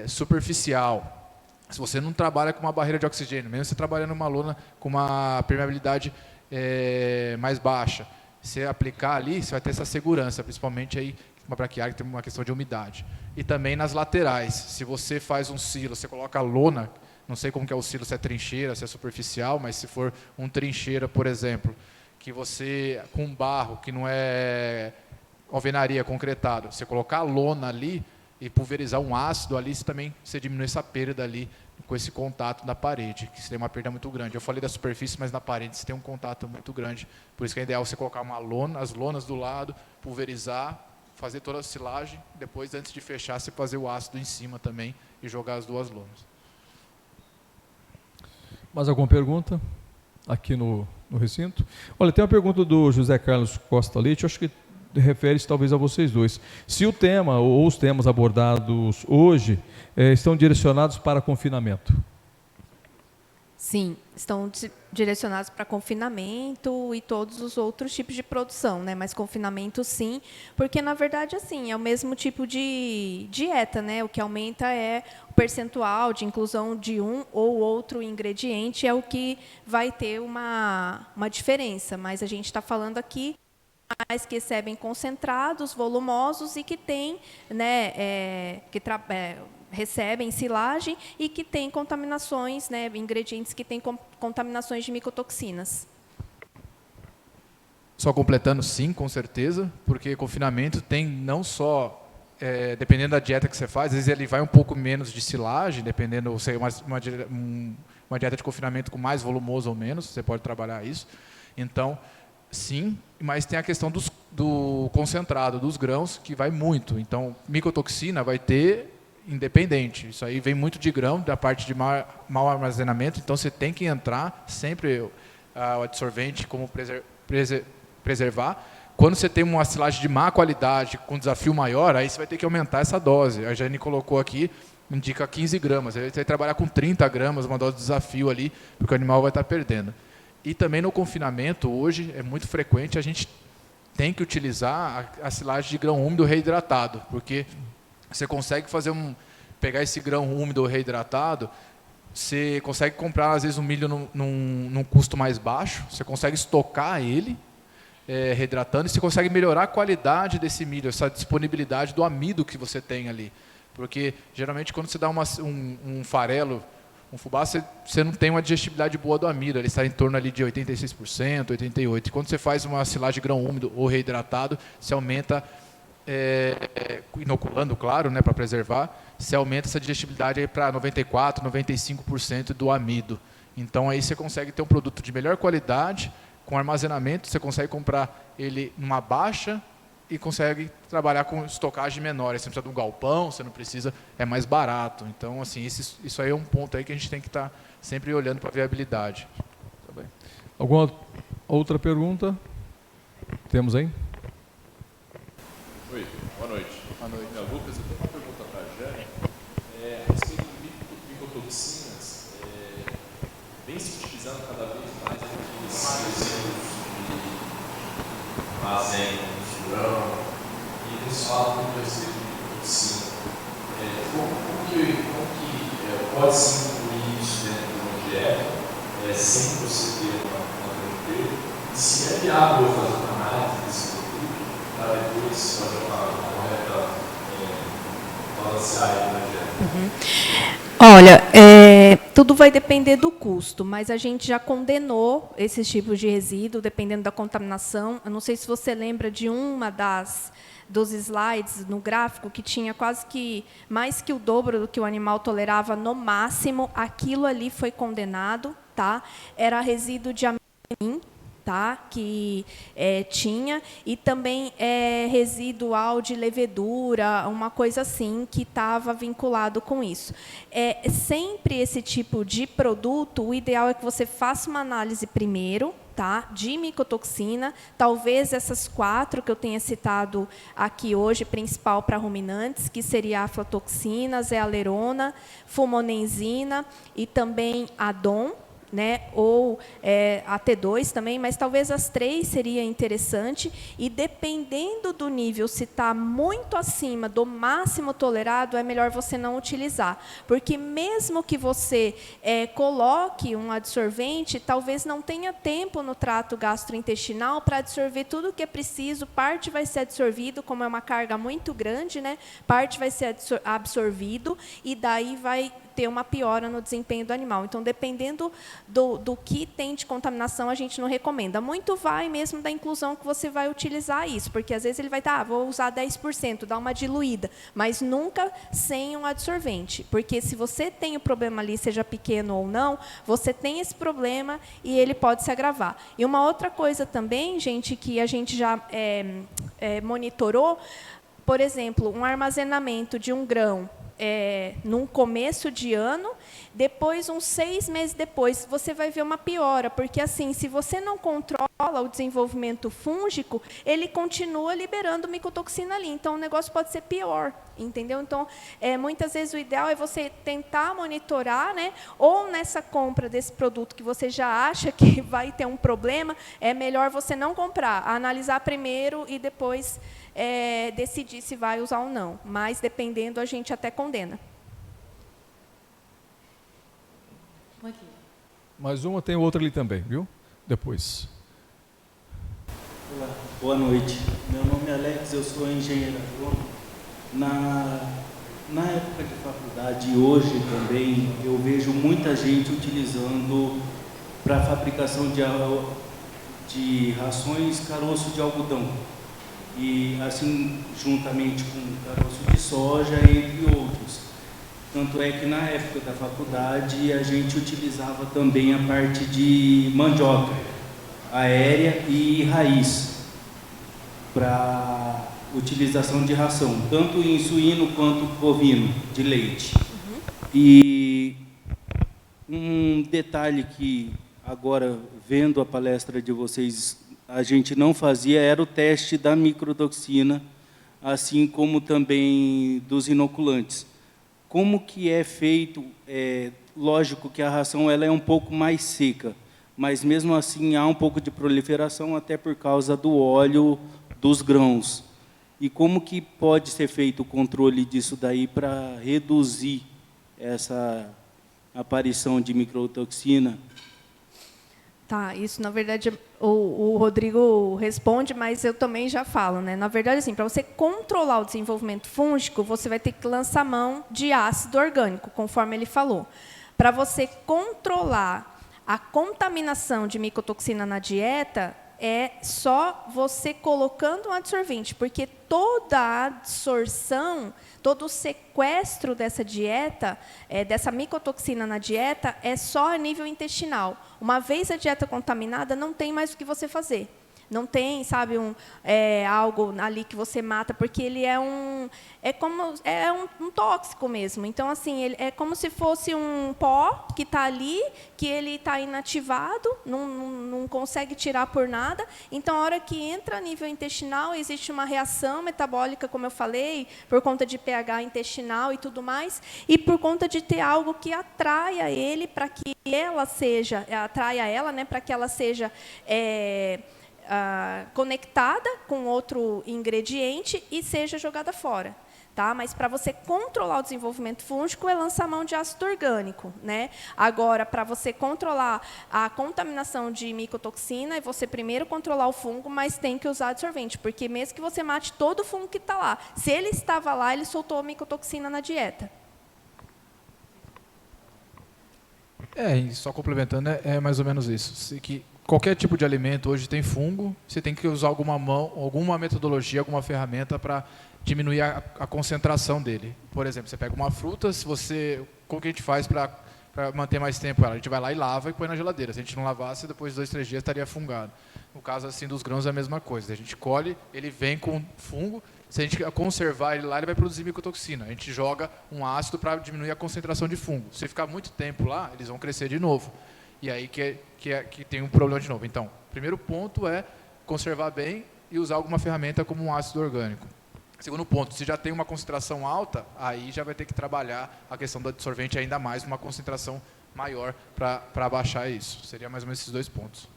superficial. Se você não trabalha com uma barreira de oxigênio, mesmo você trabalhando numa lona com uma permeabilidade mais baixa, você aplicar ali, você vai ter essa segurança, principalmente aí uma braquiária que tem uma questão de umidade. E também nas laterais, se você faz um silo, você coloca a lona, não sei como que é o silo, se é trincheira, se é superficial, mas se for um trincheira, por exemplo, que você, com barro, que não é alvenaria, concretado, você colocar a lona ali, e pulverizar um ácido ali, você diminui essa perda ali com esse contato da parede, que seria uma perda muito grande. Eu falei da superfície, mas na parede você tem um contato muito grande. Por isso que é ideal você colocar uma lona, as lonas do lado, pulverizar, fazer toda a silagem, depois, antes de fechar, você fazer o ácido em cima também e jogar as 2 lonas. Mais alguma pergunta aqui no recinto? Olha, tem uma pergunta do José Carlos Costa Leite, eu acho que refere-se talvez a vocês dois. Se o tema ou os temas abordados hoje estão direcionados para confinamento? Sim, estão direcionados para confinamento e todos os outros tipos de produção, né? Mas confinamento sim, porque na verdade assim, é o mesmo tipo de dieta, né? O que aumenta é o percentual de inclusão de um ou outro ingrediente, é o que vai ter uma diferença, mas a gente está falando aqui que recebem concentrados, volumosos e que têm, né, recebem silagem e que têm contaminações, né, ingredientes que têm contaminações de micotoxinas. Só completando, sim, com certeza, porque confinamento tem não só, dependendo da dieta que você faz, às vezes ele vai um pouco menos de silagem, dependendo, se é uma dieta de confinamento com mais volumoso ou menos, você pode trabalhar isso. Então, sim, mas tem a questão do concentrado, dos grãos, que vai muito. Então, micotoxina vai ter independente. Isso aí vem muito de grão, da parte de mau armazenamento, então você tem que entrar sempre o adsorvente como preservar. Quando você tem uma silagem de má qualidade, com desafio maior, aí você vai ter que aumentar essa dose. A Jane colocou aqui, indica 15 gramas. Aí você vai trabalhar com 30 gramas, uma dose de desafio ali, porque o animal vai estar perdendo. E também no confinamento, hoje, é muito frequente, a gente tem que utilizar a silagem de grão úmido reidratado, porque você consegue pegar esse grão úmido reidratado, você consegue comprar, às vezes, um milho num custo mais baixo, você consegue estocar ele, reidratando, e você consegue melhorar a qualidade desse milho, essa disponibilidade do amido que você tem ali. Porque, geralmente, quando você dá um farelo, um fubá, você não tem uma digestibilidade boa do amido, ele está em torno ali de 86%, 88%. E quando você faz uma silagem de grão úmido ou reidratado, você aumenta, inoculando, claro, né, para preservar, você aumenta essa digestibilidade para 94%, 95% do amido. Então, aí você consegue ter um produto de melhor qualidade, com armazenamento, você consegue comprar ele numa baixa e consegue trabalhar com estocagem menor. Aí você não precisa de um galpão, você não precisa, é mais barato. Então, assim, isso aí é um ponto aí que a gente tem que estar sempre olhando para a viabilidade. Tá bem. Alguma outra pergunta? Temos aí? Oi, boa noite. Boa noite. Lucas, eu tenho uma pergunta para a Jane. A respeito de micotoxinas, vem se utilizando cada vez mais aqueles resíduos de armazém, grão, e eles falam muito a respeito de micotoxina. Como que pode-se incluir isso dentro de uma dieta, sem você ter uma grande perda? E se é viável fazer uma análise desse produto para depois fazer uma correta balancear na dieta? Olha, tudo vai depender do custo, mas a gente já condenou esses tipos de resíduo, dependendo da contaminação. Eu não sei se você lembra de dos slides no gráfico que tinha quase que mais que o dobro do que o animal tolerava no máximo. Aquilo ali foi condenado, tá? Era resíduo de amendoim, tá? Que tinha, e também residual de levedura, uma coisa assim, que estava vinculado com isso. Sempre esse tipo de produto, o ideal é que você faça uma análise primeiro, tá? De micotoxina, talvez essas 4 que eu tenha citado aqui hoje, principal para ruminantes, que seria a aflatoxina, zealerona, fumonenzina e também a DON, né, ou a T2 também, mas talvez as 3 seria interessante, e dependendo do nível, se está muito acima do máximo tolerado, é melhor você não utilizar, porque mesmo que você coloque um adsorvente, talvez não tenha tempo no trato gastrointestinal para absorver tudo o que é preciso, parte vai ser absorvido, como é uma carga muito grande, né, parte vai ser absorvido, e daí vai ter uma piora no desempenho do animal. Então, dependendo do que tem de contaminação, a gente não recomenda. Muito vai mesmo da inclusão que você vai utilizar isso, porque às vezes ele vai estar, vou usar 10%, dar uma diluída, mas nunca sem um adsorvente, porque se você tem o problema ali, seja pequeno ou não, você tem esse problema e ele pode se agravar. E uma outra coisa também, gente, que a gente já monitorou, por exemplo, um armazenamento de um grão num começo de ano, depois, uns 6 meses depois, você vai ver uma piora, porque assim, se você não controla o desenvolvimento fúngico, ele continua liberando micotoxina ali, então o negócio pode ser pior, entendeu? Então, muitas vezes o ideal é você tentar monitorar, né? Ou nessa compra desse produto que você já acha que vai ter um problema, é melhor você não comprar, analisar primeiro e depois decidir se vai usar ou não, mas dependendo, a gente até condena. Mais uma, tem outra ali também, viu? Depois. Olá, boa noite. Meu nome é Alex, eu sou engenheiro agrônomo. Na época de faculdade e hoje também, eu vejo muita gente utilizando para a fabricação de rações caroço de algodão. E assim, juntamente com caroço de soja, entre outros. Tanto é que na época da faculdade a gente utilizava também a parte de mandioca aérea e raiz para utilização de ração, tanto em suíno quanto bovino de leite. E um detalhe que agora, vendo a palestra de vocês, a gente não fazia, era o teste da microtoxina, assim como também dos inoculantes. Como que é feito? Lógico que a ração ela é um pouco mais seca, mas mesmo assim há um pouco de proliferação, até por causa do óleo dos grãos. E como que pode ser feito o controle disso daí para reduzir essa aparição de microtoxina? Tá, isso na verdade o Rodrigo responde, mas eu também já falo, né? Na verdade, assim, para você controlar o desenvolvimento fúngico, você vai ter que lançar mão de ácido orgânico, conforme ele falou. Para você controlar a contaminação de micotoxina na dieta, é só você colocando um adsorvente, porque toda a absorção, todo o sequestro dessa dieta, dessa micotoxina na dieta, é só a nível intestinal. Uma vez a dieta contaminada, não tem mais o que você fazer. Não tem, sabe, algo ali que você mata, porque ele é um tóxico mesmo. Então, assim, ele é como se fosse um pó que está ali, que ele está inativado, não consegue tirar por nada. Então, a hora que entra a nível intestinal, existe uma reação metabólica, como eu falei, por conta de pH intestinal e tudo mais, e por conta de ter algo que atraia ele para que ela seja, né, para que ela seja conectada com outro ingrediente e seja jogada fora. Tá? Mas para você controlar o desenvolvimento fúngico, é lançar mão de ácido orgânico. Né? Agora, para você controlar a contaminação de micotoxina, é você primeiro controlar o fungo, mas tem que usar adsorvente, porque mesmo que você mate todo o fungo que está lá, se ele estava lá, ele soltou a micotoxina na dieta. E só complementando, é mais ou menos isso. Que qualquer tipo de alimento hoje tem fungo, você tem que usar alguma metodologia, alguma ferramenta para diminuir a concentração dele. Por exemplo, você pega uma fruta, como que a gente faz para manter mais tempo ela? A gente vai lá e lava e põe na geladeira. Se a gente não lavasse, depois de 2, 3 dias estaria fungado. No caso assim dos grãos é a mesma coisa. A gente colhe, ele vem com fungo, se a gente conservar ele lá, ele vai produzir micotoxina. A gente joga um ácido para diminuir a concentração de fungo. Se ficar muito tempo lá, eles vão crescer de novo. E aí que tem um problema de novo. Então, o primeiro ponto é conservar bem e usar alguma ferramenta como um ácido orgânico. Segundo ponto, se já tem uma concentração alta, aí já vai ter que trabalhar a questão do adsorvente ainda mais, uma concentração maior para abaixar isso. Seria mais ou menos esses 2 pontos.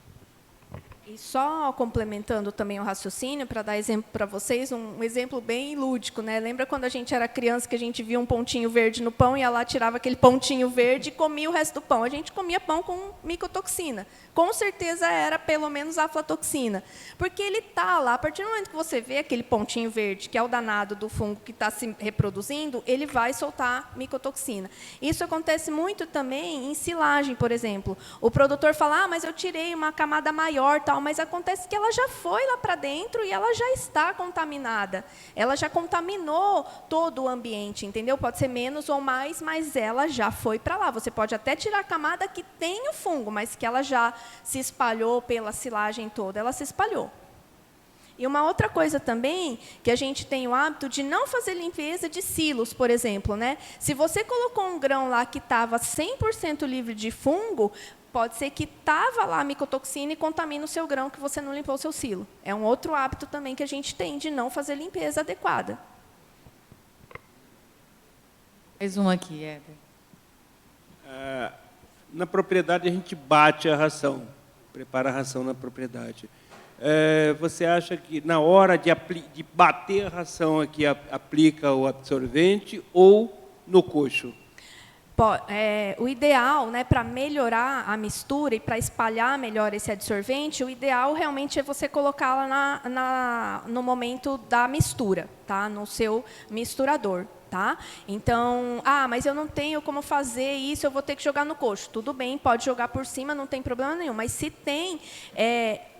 E só complementando também o raciocínio, para dar exemplo para vocês, um exemplo bem lúdico, né? Lembra quando a gente era criança que a gente via um pontinho verde no pão e ia lá, tirava aquele pontinho verde e comia o resto do pão? A gente comia pão com micotoxina. Com certeza era pelo menos aflatoxina. Porque ele está lá, a partir do momento que você vê aquele pontinho verde, que é o danado do fungo que está se reproduzindo, ele vai soltar micotoxina. Isso acontece muito também em silagem, por exemplo. O produtor fala, mas eu tirei uma camada maior, tal, mas acontece que ela já foi lá para dentro e ela já está contaminada. Ela já contaminou todo o ambiente, entendeu? Pode ser menos ou mais, mas ela já foi para lá. Você pode até tirar a camada que tem o fungo, mas que ela já se espalhou pela silagem toda, ela se espalhou. E uma outra coisa também, que a gente tem o hábito de não fazer limpeza de silos, por exemplo. Né? Se você colocou um grão lá que estava 100% livre de fungo, pode ser que estava lá a micotoxina e contamina o seu grão que você não limpou o seu silo. É um outro hábito também que a gente tem de não fazer limpeza adequada. Mais um aqui, Éder. Na propriedade, a gente bate a ração, prepara a ração na propriedade. Você acha que, na hora de bater a ração, aqui aplica o absorvente ou no coxo? O ideal, né, para melhorar a mistura e para espalhar melhor esse adsorvente, o ideal realmente é você colocá-la no momento da mistura, tá? No seu misturador. Tá? Então, mas eu não tenho como fazer isso, eu vou ter que jogar no coxo. Tudo bem, pode jogar por cima, não tem problema nenhum. Mas se tem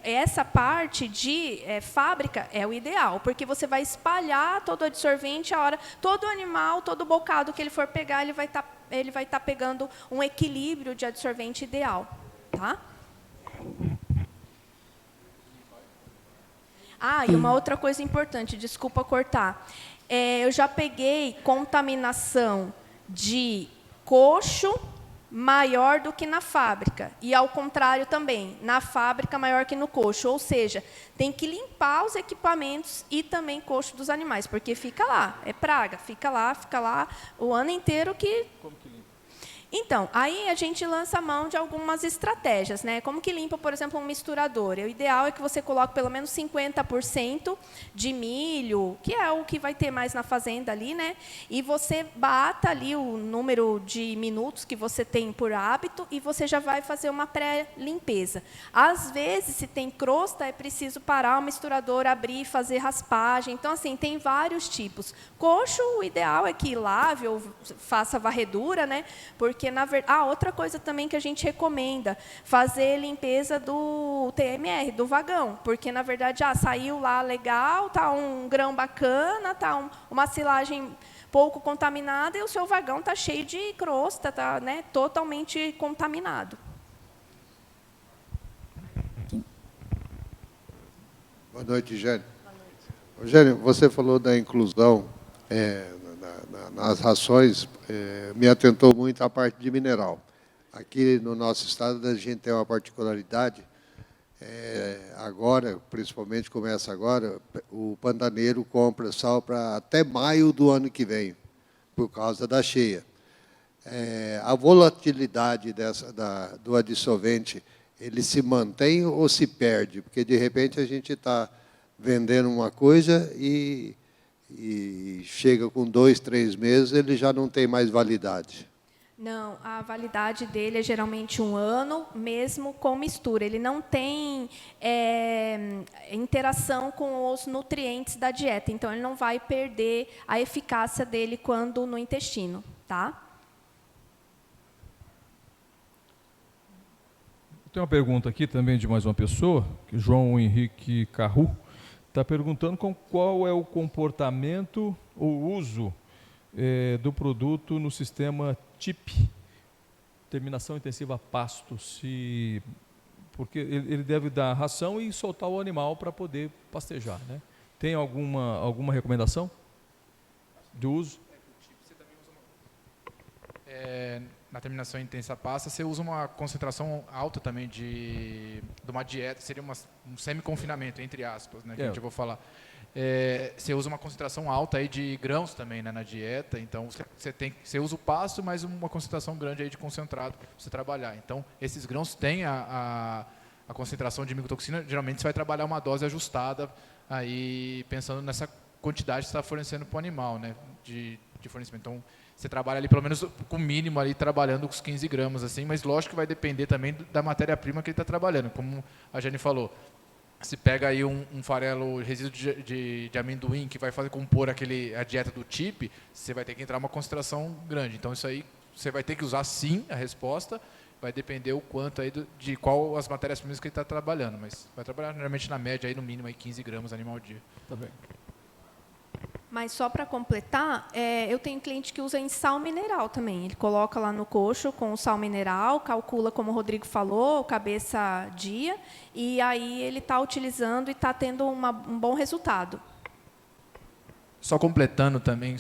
essa parte de fábrica, é o ideal, porque você vai espalhar todo o adsorvente, todo animal, todo bocado que ele for pegar, ele vai estar pegando um equilíbrio de adsorvente ideal. Tá? E uma outra coisa importante, desculpa cortar. Eu já peguei contaminação de coxo maior do que na fábrica. E, ao contrário também, na fábrica maior que no coxo. Ou seja, tem que limpar os equipamentos e também coxo dos animais, porque fica lá, é praga, fica lá o ano inteiro que... Como que limpa? Então, aí a gente lança a mão de algumas estratégias, né? Como que limpa, por exemplo, um misturador? O ideal é que você coloque pelo menos 50% de milho, que é o que vai ter mais na fazenda ali, né? E você bata ali o número de minutos que você tem por hábito e você já vai fazer uma pré-limpeza. Às vezes, se tem crosta, é preciso parar o misturador, abrir, fazer raspagem. Então, assim, tem vários tipos. Coxo, o ideal é que lave ou faça varredura, né? Porque, outra coisa também que a gente recomenda, fazer limpeza do TMR, do vagão, porque, na verdade, saiu lá legal, está um grão bacana, está uma silagem pouco contaminada e o seu vagão está cheio de crosta, está, né, totalmente contaminado. Boa noite, Gênio. Gênio, você falou da inclusão nas rações, me atentou muito à parte de mineral. Aqui no nosso estado, a gente tem uma particularidade, agora, principalmente começa agora, o pantaneiro compra sal para até maio do ano que vem, por causa da cheia. A volatilidade do adsorvente, ele se mantém ou se perde? Porque, de repente, a gente está vendendo uma coisa e chega com 2, 3 meses, ele já não tem mais validade. Não, a validade dele é geralmente 1 ano, mesmo com mistura. Ele não tem interação com os nutrientes da dieta, então ele não vai perder a eficácia dele quando no intestino, tá? Tem uma pergunta aqui também de mais uma pessoa, que João Henrique Carru está perguntando qual é o comportamento ou uso do produto no sistema TIP, terminação intensiva a pasto, porque ele deve dar ração e soltar o animal para poder pastejar, né? Tem alguma recomendação de uso? Na terminação intensa pasta, você usa uma concentração alta também de uma dieta, seria um semi-confinamento, entre aspas, né, que eu vou falar. Você usa uma concentração alta aí de grãos também, né, na dieta, então você usa o pasto, mas uma concentração grande aí de concentrado para você trabalhar. Então, esses grãos têm a concentração de micotoxina, geralmente você vai trabalhar uma dose ajustada, aí pensando nessa quantidade que você está fornecendo para o animal, né, de fornecimento. Então, você trabalha ali pelo menos com o mínimo ali, trabalhando com os 15 gramas, assim, mas lógico que vai depender também da matéria-prima que ele está trabalhando. Como a Jane falou, se pega aí um farelo, resíduo de amendoim que vai fazer compor a dieta do TIP, você vai ter que entrar uma concentração grande. Então, isso aí você vai ter que usar sim a resposta, vai depender o quanto aí de qual as matérias-primas que ele está trabalhando, mas vai trabalhar normalmente na média aí, no mínimo aí 15 gramas animal ao dia. Tá bem. Mas só para completar, eu tenho cliente que usa em sal mineral também. Ele coloca lá no coxo com o sal mineral, calcula, como o Rodrigo falou, cabeça dia, e aí ele está utilizando e está tendo um bom resultado. Só completando também,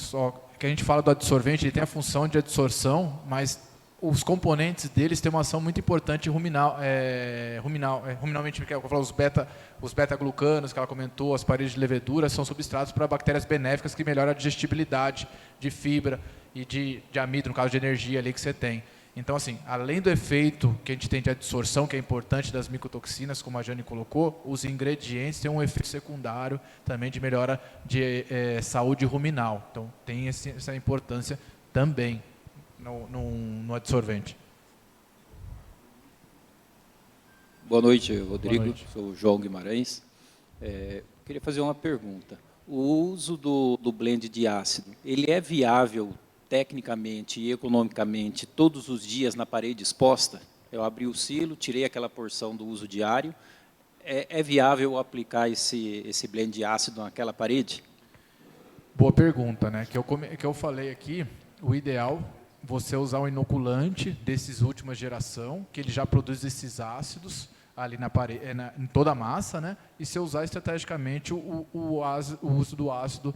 que a gente fala do adsorvente, ele tem a função de adsorção, mas os componentes deles têm uma ação muito importante ruminalmente, que eu falo, os beta-glucanos que ela comentou, as paredes de levedura, são substratos para bactérias benéficas que melhoram a digestibilidade de fibra e de amido, no caso de energia ali que você tem. Então, assim, além do efeito que a gente tem de adsorção, que é importante das micotoxinas, como a Jane colocou, os ingredientes têm um efeito secundário também de melhora de saúde ruminal. Então, tem essa importância também no adsorvente. Boa noite, Rodrigo. Boa noite. Sou o João Guimarães. Queria fazer uma pergunta. o uso do blend de ácido, ele é viável tecnicamente e economicamente todos os dias na parede exposta? Eu abri o silo, tirei aquela porção do uso diário. É viável aplicar esse blend de ácido naquela parede? Boa pergunta, né? Que eu falei aqui, o ideal você usar um inoculante desses última geração, que ele já produz esses ácidos ali na parede, em toda a massa, né? E você usar estrategicamente o uso do ácido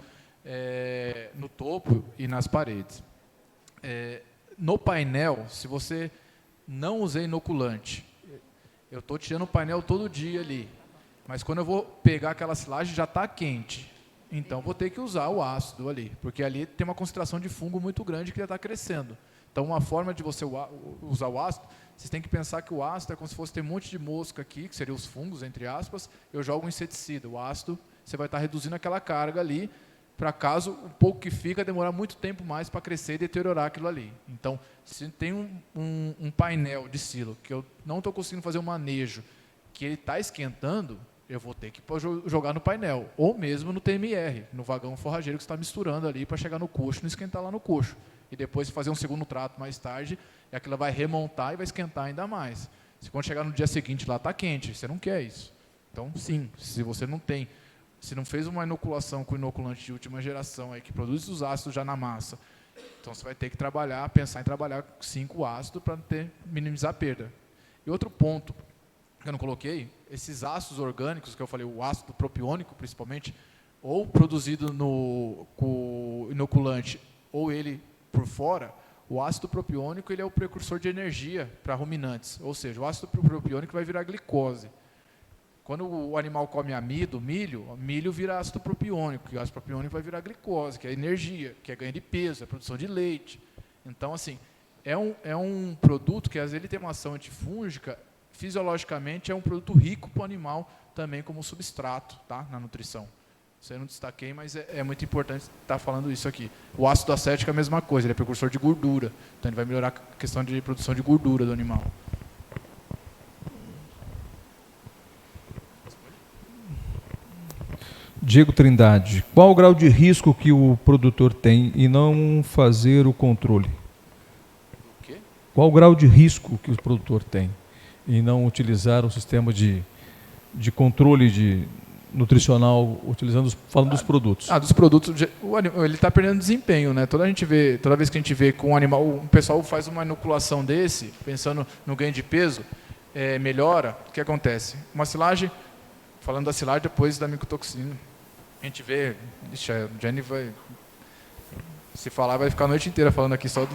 no topo e nas paredes. No painel, se você não usar inoculante, eu estou tirando o painel todo dia ali, mas quando eu vou pegar aquela silagem já está quente. Então, vou ter que usar o ácido ali, porque ali tem uma concentração de fungo muito grande que já está crescendo. Então, uma forma de você usar o ácido, vocês têm que pensar que o ácido é como se fosse ter um monte de mosca aqui, que seriam os fungos, entre aspas, eu jogo um inseticida. O ácido, você vai estar reduzindo aquela carga ali, para caso o pouco que fica demorar muito tempo mais para crescer e deteriorar aquilo ali. Então, se tem um painel de silo que eu não estou conseguindo fazer um manejo, que ele está esquentando, eu vou ter que jogar no painel, ou mesmo no TMR, no vagão forrageiro que você está misturando ali para chegar no coxo, não esquentar lá no coxo. E depois fazer um segundo trato mais tarde, e aquilo vai remontar e vai esquentar ainda mais. Se quando chegar no dia seguinte lá está quente, você não quer isso. Então, sim, se você não tem, se não fez uma inoculação com inoculante de última geração aí, que produz os ácidos já na massa, então você vai ter que pensar em trabalhar sim com o ácido para minimizar a perda. E outro ponto que eu não coloquei, esses ácidos orgânicos que eu falei, o ácido propiônico principalmente, ou produzido com o inoculante, ou ele por fora, o ácido propiônico ele é o precursor de energia para ruminantes, ou seja, o ácido propiônico vai virar glicose. Quando o animal come amido, milho vira ácido propiônico, e o ácido propiônico vai virar glicose, que é energia, que é ganho de peso, é produção de leite. Então, assim, é um produto que, às vezes, ele tem uma ação antifúngica, fisiologicamente é um produto rico para o animal também como substrato, tá? Na nutrição. Isso eu não destaquei, mas é muito importante estar falando isso aqui. O ácido acético é a mesma coisa, ele é precursor de gordura, então ele vai melhorar a questão de produção de gordura do animal. Diego Trindade, qual o grau de risco que o produtor tem em não fazer o controle? O quê? Qual o grau de risco que o produtor tem em não utilizar um sistema de controle nutricional, falando dos produtos? Dos produtos, ele está perdendo desempenho, né? Toda vez que a gente vê com um animal, o pessoal faz uma inoculação desse, pensando no ganho de peso, melhora, o que acontece? Uma silagem, falando da silagem depois da micotoxina, a gente vê, a Jenny vai, se falar, vai ficar a noite inteira falando aqui só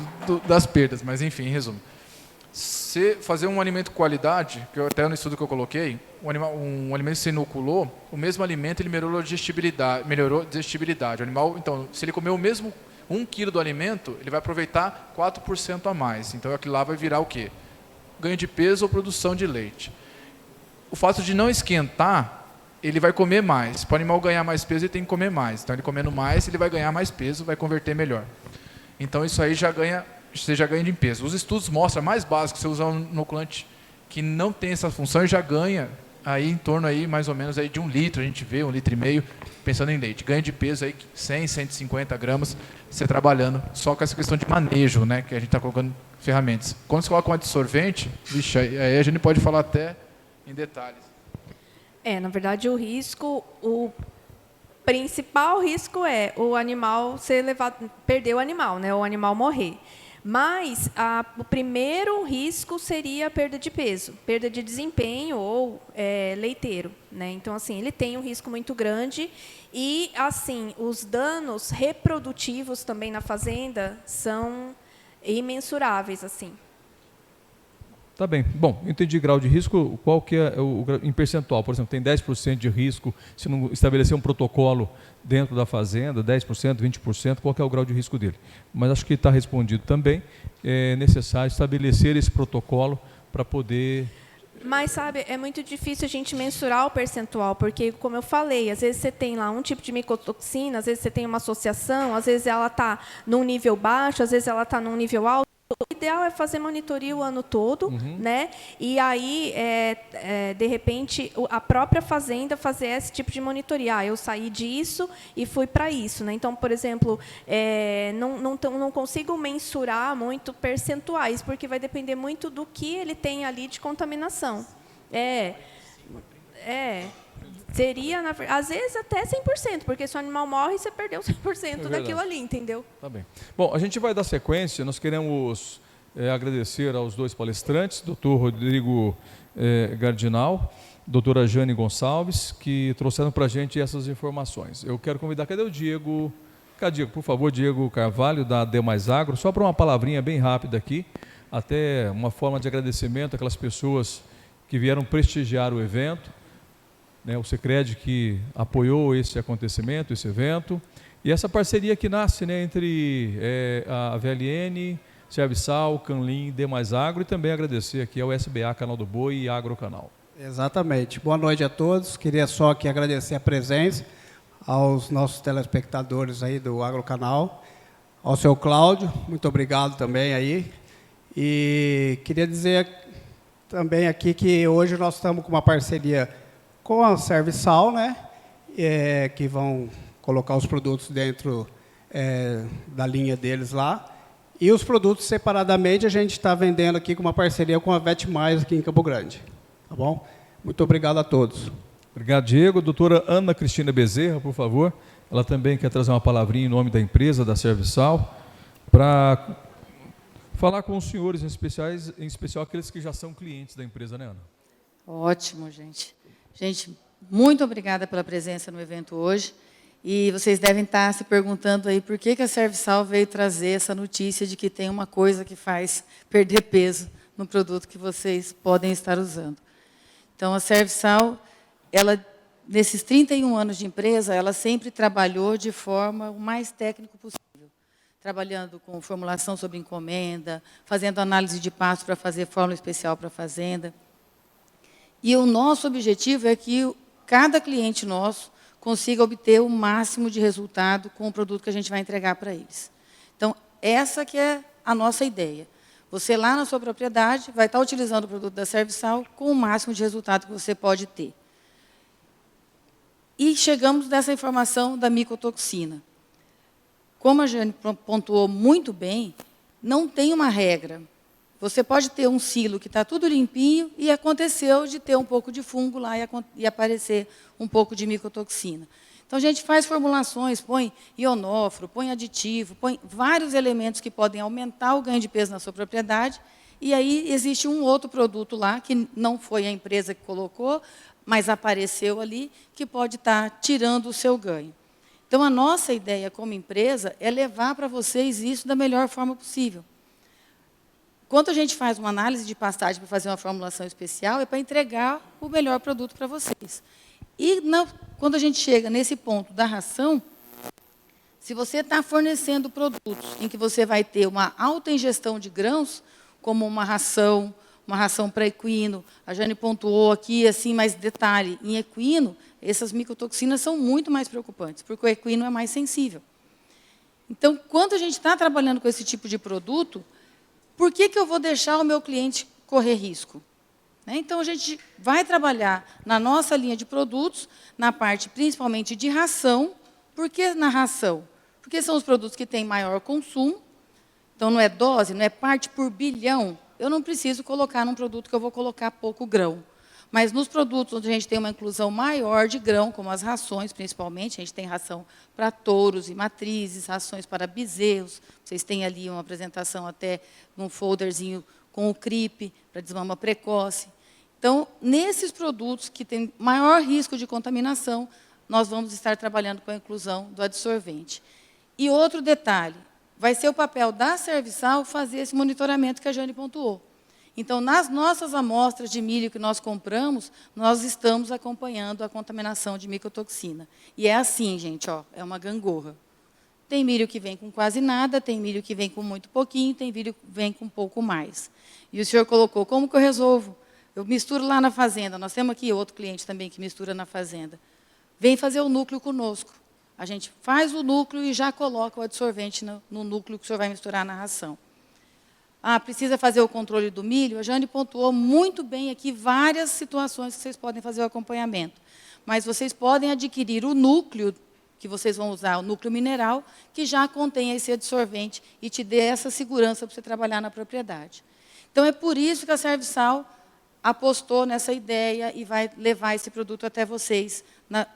das perdas, mas enfim, em resumo. Se fazer um alimento com qualidade, que até no estudo que eu coloquei, um alimento que você inoculou, o mesmo alimento ele melhorou a digestibilidade. O animal, então, se ele comer o mesmo 1 kg do alimento, ele vai aproveitar 4% a mais. Então, aquilo lá vai virar o quê? Ganho de peso ou produção de leite. O fato de não esquentar, ele vai comer mais. Para o animal ganhar mais peso, ele tem que comer mais. Então, ele comendo mais, ele vai ganhar mais peso, vai converter melhor. Então, isso aí você já ganha de peso. Os estudos mostram, mais básico, você usar um inoculante que não tem essa função, já ganha aí em torno aí, mais ou menos aí de 1 litro, a gente vê 1,5 litros, pensando em leite. Ganha de peso aí 100, 150 gramas, você trabalhando só com essa questão de manejo, né, que a gente está colocando ferramentas. Quando você coloca um adsorvente, aí a gente pode falar até em detalhes. Na verdade, o principal risco é o animal perder o animal, né, o animal morrer. Mas o primeiro risco seria a perda de peso, perda de desempenho ou leiteiro, né? Então, assim, ele tem um risco muito grande e, assim, os danos reprodutivos também na fazenda são imensuráveis, assim. Tá bem. Bom, entendi grau de risco. Qual que é em percentual? Por exemplo, tem 10% de risco se não estabelecer um protocolo dentro da fazenda, 10%, 20%, qual que é o grau de risco dele? Mas acho que está respondido também. É necessário estabelecer esse protocolo para poder... Mas, sabe, é muito difícil a gente mensurar o percentual, porque, como eu falei, às vezes você tem lá um tipo de micotoxina, às vezes você tem uma associação, às vezes ela está num nível baixo, às vezes ela está num nível alto. O ideal é fazer monitoria o ano todo, né? E aí, de repente, a própria fazenda fazer esse tipo de monitoria. Eu saí disso e fui para isso, né? Então, por exemplo, não consigo mensurar muito percentuais, porque vai depender muito do que ele tem ali de contaminação. Seria, às vezes, até 100%, porque se o animal morre, você perdeu 100% daquilo ali, entendeu? Tá bem. Bom, a gente vai dar sequência, nós queremos agradecer aos dois palestrantes, doutor Rodrigo Gardinal, doutora Jane Gonçalves, que trouxeram para a gente essas informações. Eu quero convidar, cadê o Diego? Cadê, Diego, por favor, Diego Carvalho, da Demais Agro, só para uma palavrinha bem rápida aqui, até uma forma de agradecimento àquelas pessoas que vieram prestigiar o evento, o Sicredi que apoiou esse acontecimento, esse evento, e essa parceria que nasce entre a VLN, Serviçal, Canlim, Demais Agro, e também agradecer aqui ao SBA, Canal do Boi e Agrocanal. Exatamente. Boa noite a todos. Queria só aqui agradecer a presença aos nossos telespectadores aí do Agrocanal, ao seu Cláudio, muito obrigado também aí. E queria dizer também aqui que hoje nós estamos com uma parceria com a Serviçal, né, que vão colocar os produtos dentro da linha deles lá. E os produtos separadamente a gente está vendendo aqui com uma parceria com a VetMais aqui em Campo Grande. Tá bom? Muito obrigado a todos. Obrigado, Diego. Doutora Ana Cristina Bezerra, por favor. Ela também quer trazer uma palavrinha em nome da empresa, da Serviçal, para falar com os senhores, em especial aqueles que já são clientes da empresa, né, Ana? Ótimo, gente. Gente, muito obrigada pela presença no evento hoje. E vocês devem estar se perguntando aí por que a Serviçal veio trazer essa notícia de que tem uma coisa que faz perder peso no produto que vocês podem estar usando. Então, a Serviçal, ela, nesses 31 anos de empresa, ela sempre trabalhou de forma o mais técnico possível, trabalhando com formulação sobre encomenda, fazendo análise de passo para fazer fórmula especial para a fazenda. E o nosso objetivo é que cada cliente nosso consiga obter o máximo de resultado com o produto que a gente vai entregar para eles. Então, essa que é a nossa ideia. Você lá na sua propriedade vai estar utilizando o produto da Serviçal com o máximo de resultado que você pode ter. E chegamos nessa informação da micotoxina. Como a Jane pontuou muito bem, não tem uma regra. Você pode ter um silo que está tudo limpinho e aconteceu de ter um pouco de fungo lá e aparecer um pouco de micotoxina. Então, a gente faz formulações, põe ionóforo, põe aditivo, põe vários elementos que podem aumentar o ganho de peso na sua propriedade, e aí existe um outro produto lá, que não foi a empresa que colocou, mas apareceu ali, que pode estar tirando o seu ganho. Então, a nossa ideia como empresa é levar para vocês isso da melhor forma possível. Quando a gente faz uma análise de pastagem para fazer uma formulação especial, é para entregar o melhor produto para vocês. E quando a gente chega nesse ponto da ração, se você está fornecendo produtos em que você vai ter uma alta ingestão de grãos, como uma ração para equino, a Jane pontuou aqui, assim, mais detalhe, em equino, essas micotoxinas são muito mais preocupantes, porque o equino é mais sensível. Então, quando a gente está trabalhando com esse tipo de produto, por que eu vou deixar o meu cliente correr risco? Então, a gente vai trabalhar na nossa linha de produtos, na parte principalmente de ração. Por que na ração? Porque são os produtos que têm maior consumo. Então, não é dose, não é parte por bilhão. Eu não preciso colocar num produto que eu vou colocar pouco grão. Mas nos produtos onde a gente tem uma inclusão maior de grão, como as rações, principalmente, a gente tem ração para touros e matrizes, rações para bezerros. Vocês têm ali uma apresentação até num folderzinho com o CRIP, para desmama precoce. Então, nesses produtos que têm maior risco de contaminação, nós vamos estar trabalhando com a inclusão do adsorvente. E outro detalhe, vai ser o papel da Serviçal fazer esse monitoramento que a Jane pontuou. Então, nas nossas amostras de milho que nós compramos, nós estamos acompanhando a contaminação de micotoxina. E é assim, gente, ó, é uma gangorra. Tem milho que vem com quase nada, tem milho que vem com muito pouquinho, tem milho que vem com um pouco mais. E o senhor colocou, como que eu resolvo? Eu misturo lá na fazenda, nós temos aqui outro cliente também que mistura na fazenda. Vem fazer o núcleo conosco. A gente faz o núcleo e já coloca o adsorvente no núcleo que o senhor vai misturar na ração. precisa fazer o controle do milho, a Jane pontuou muito bem aqui várias situações que vocês podem fazer o acompanhamento. Mas vocês podem adquirir o núcleo, que vocês vão usar, o núcleo mineral, que já contém esse adsorvente e te dê essa segurança para você trabalhar na propriedade. Então, é por isso que a Serviçal apostou nessa ideia e vai levar esse produto até vocês,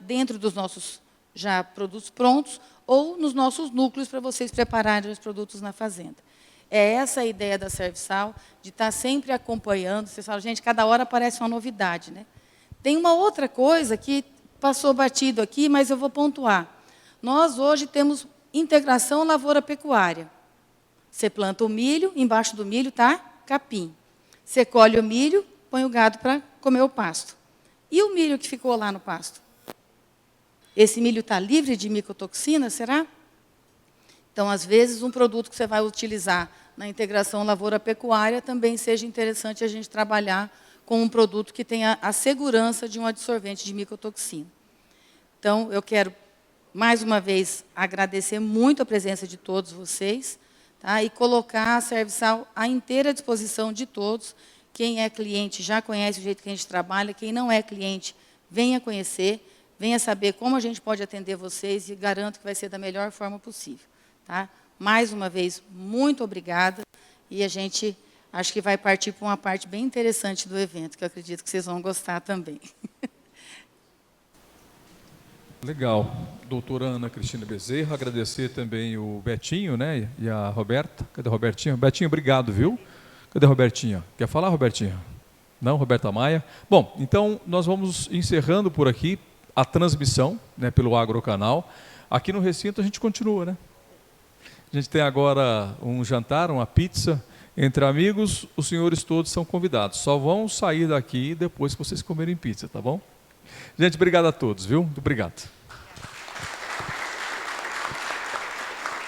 dentro dos nossos já produtos prontos, ou nos nossos núcleos, para vocês prepararem os produtos na fazenda. É essa a ideia da Serviçal, de estar sempre acompanhando. Vocês falam, gente, cada hora aparece uma novidade, né? Tem uma outra coisa que passou batido aqui, mas eu vou pontuar. Nós, hoje, temos integração lavoura-pecuária. Você planta o milho, embaixo do milho está capim. Você colhe o milho, põe o gado para comer o pasto. E o milho que ficou lá no pasto? Esse milho está livre de micotoxina, será? Então, às vezes, um produto que você vai utilizar na integração lavoura-pecuária também seja interessante a gente trabalhar com um produto que tenha a segurança de um adsorvente de micotoxina. Então, eu quero, mais uma vez, agradecer muito a presença de todos vocês, tá? E colocar a Serviçal à inteira disposição de todos. Quem é cliente já conhece o jeito que a gente trabalha, quem não é cliente, venha conhecer, venha saber como a gente pode atender vocês e garanto que vai ser da melhor forma possível. Tá? Mais uma vez, muito obrigada. E a gente acho que vai partir para uma parte bem interessante do evento, que eu acredito que vocês vão gostar também. Legal. Doutora Ana Cristina Bezerra, agradecer também o Betinho, né, e a Roberta. Cadê a Robertinha? Betinho, obrigado, viu? Cadê a Robertinha? Quer falar, Robertinha? Não, Roberta Maia? Bom, então nós vamos encerrando por aqui a transmissão, né, pelo Agrocanal. Aqui no recinto a gente continua, né? A gente tem agora um jantar, uma pizza entre amigos. Os senhores todos são convidados. Só vão sair daqui depois que vocês comerem pizza, tá bom? Gente, obrigado a todos, viu? Muito obrigado.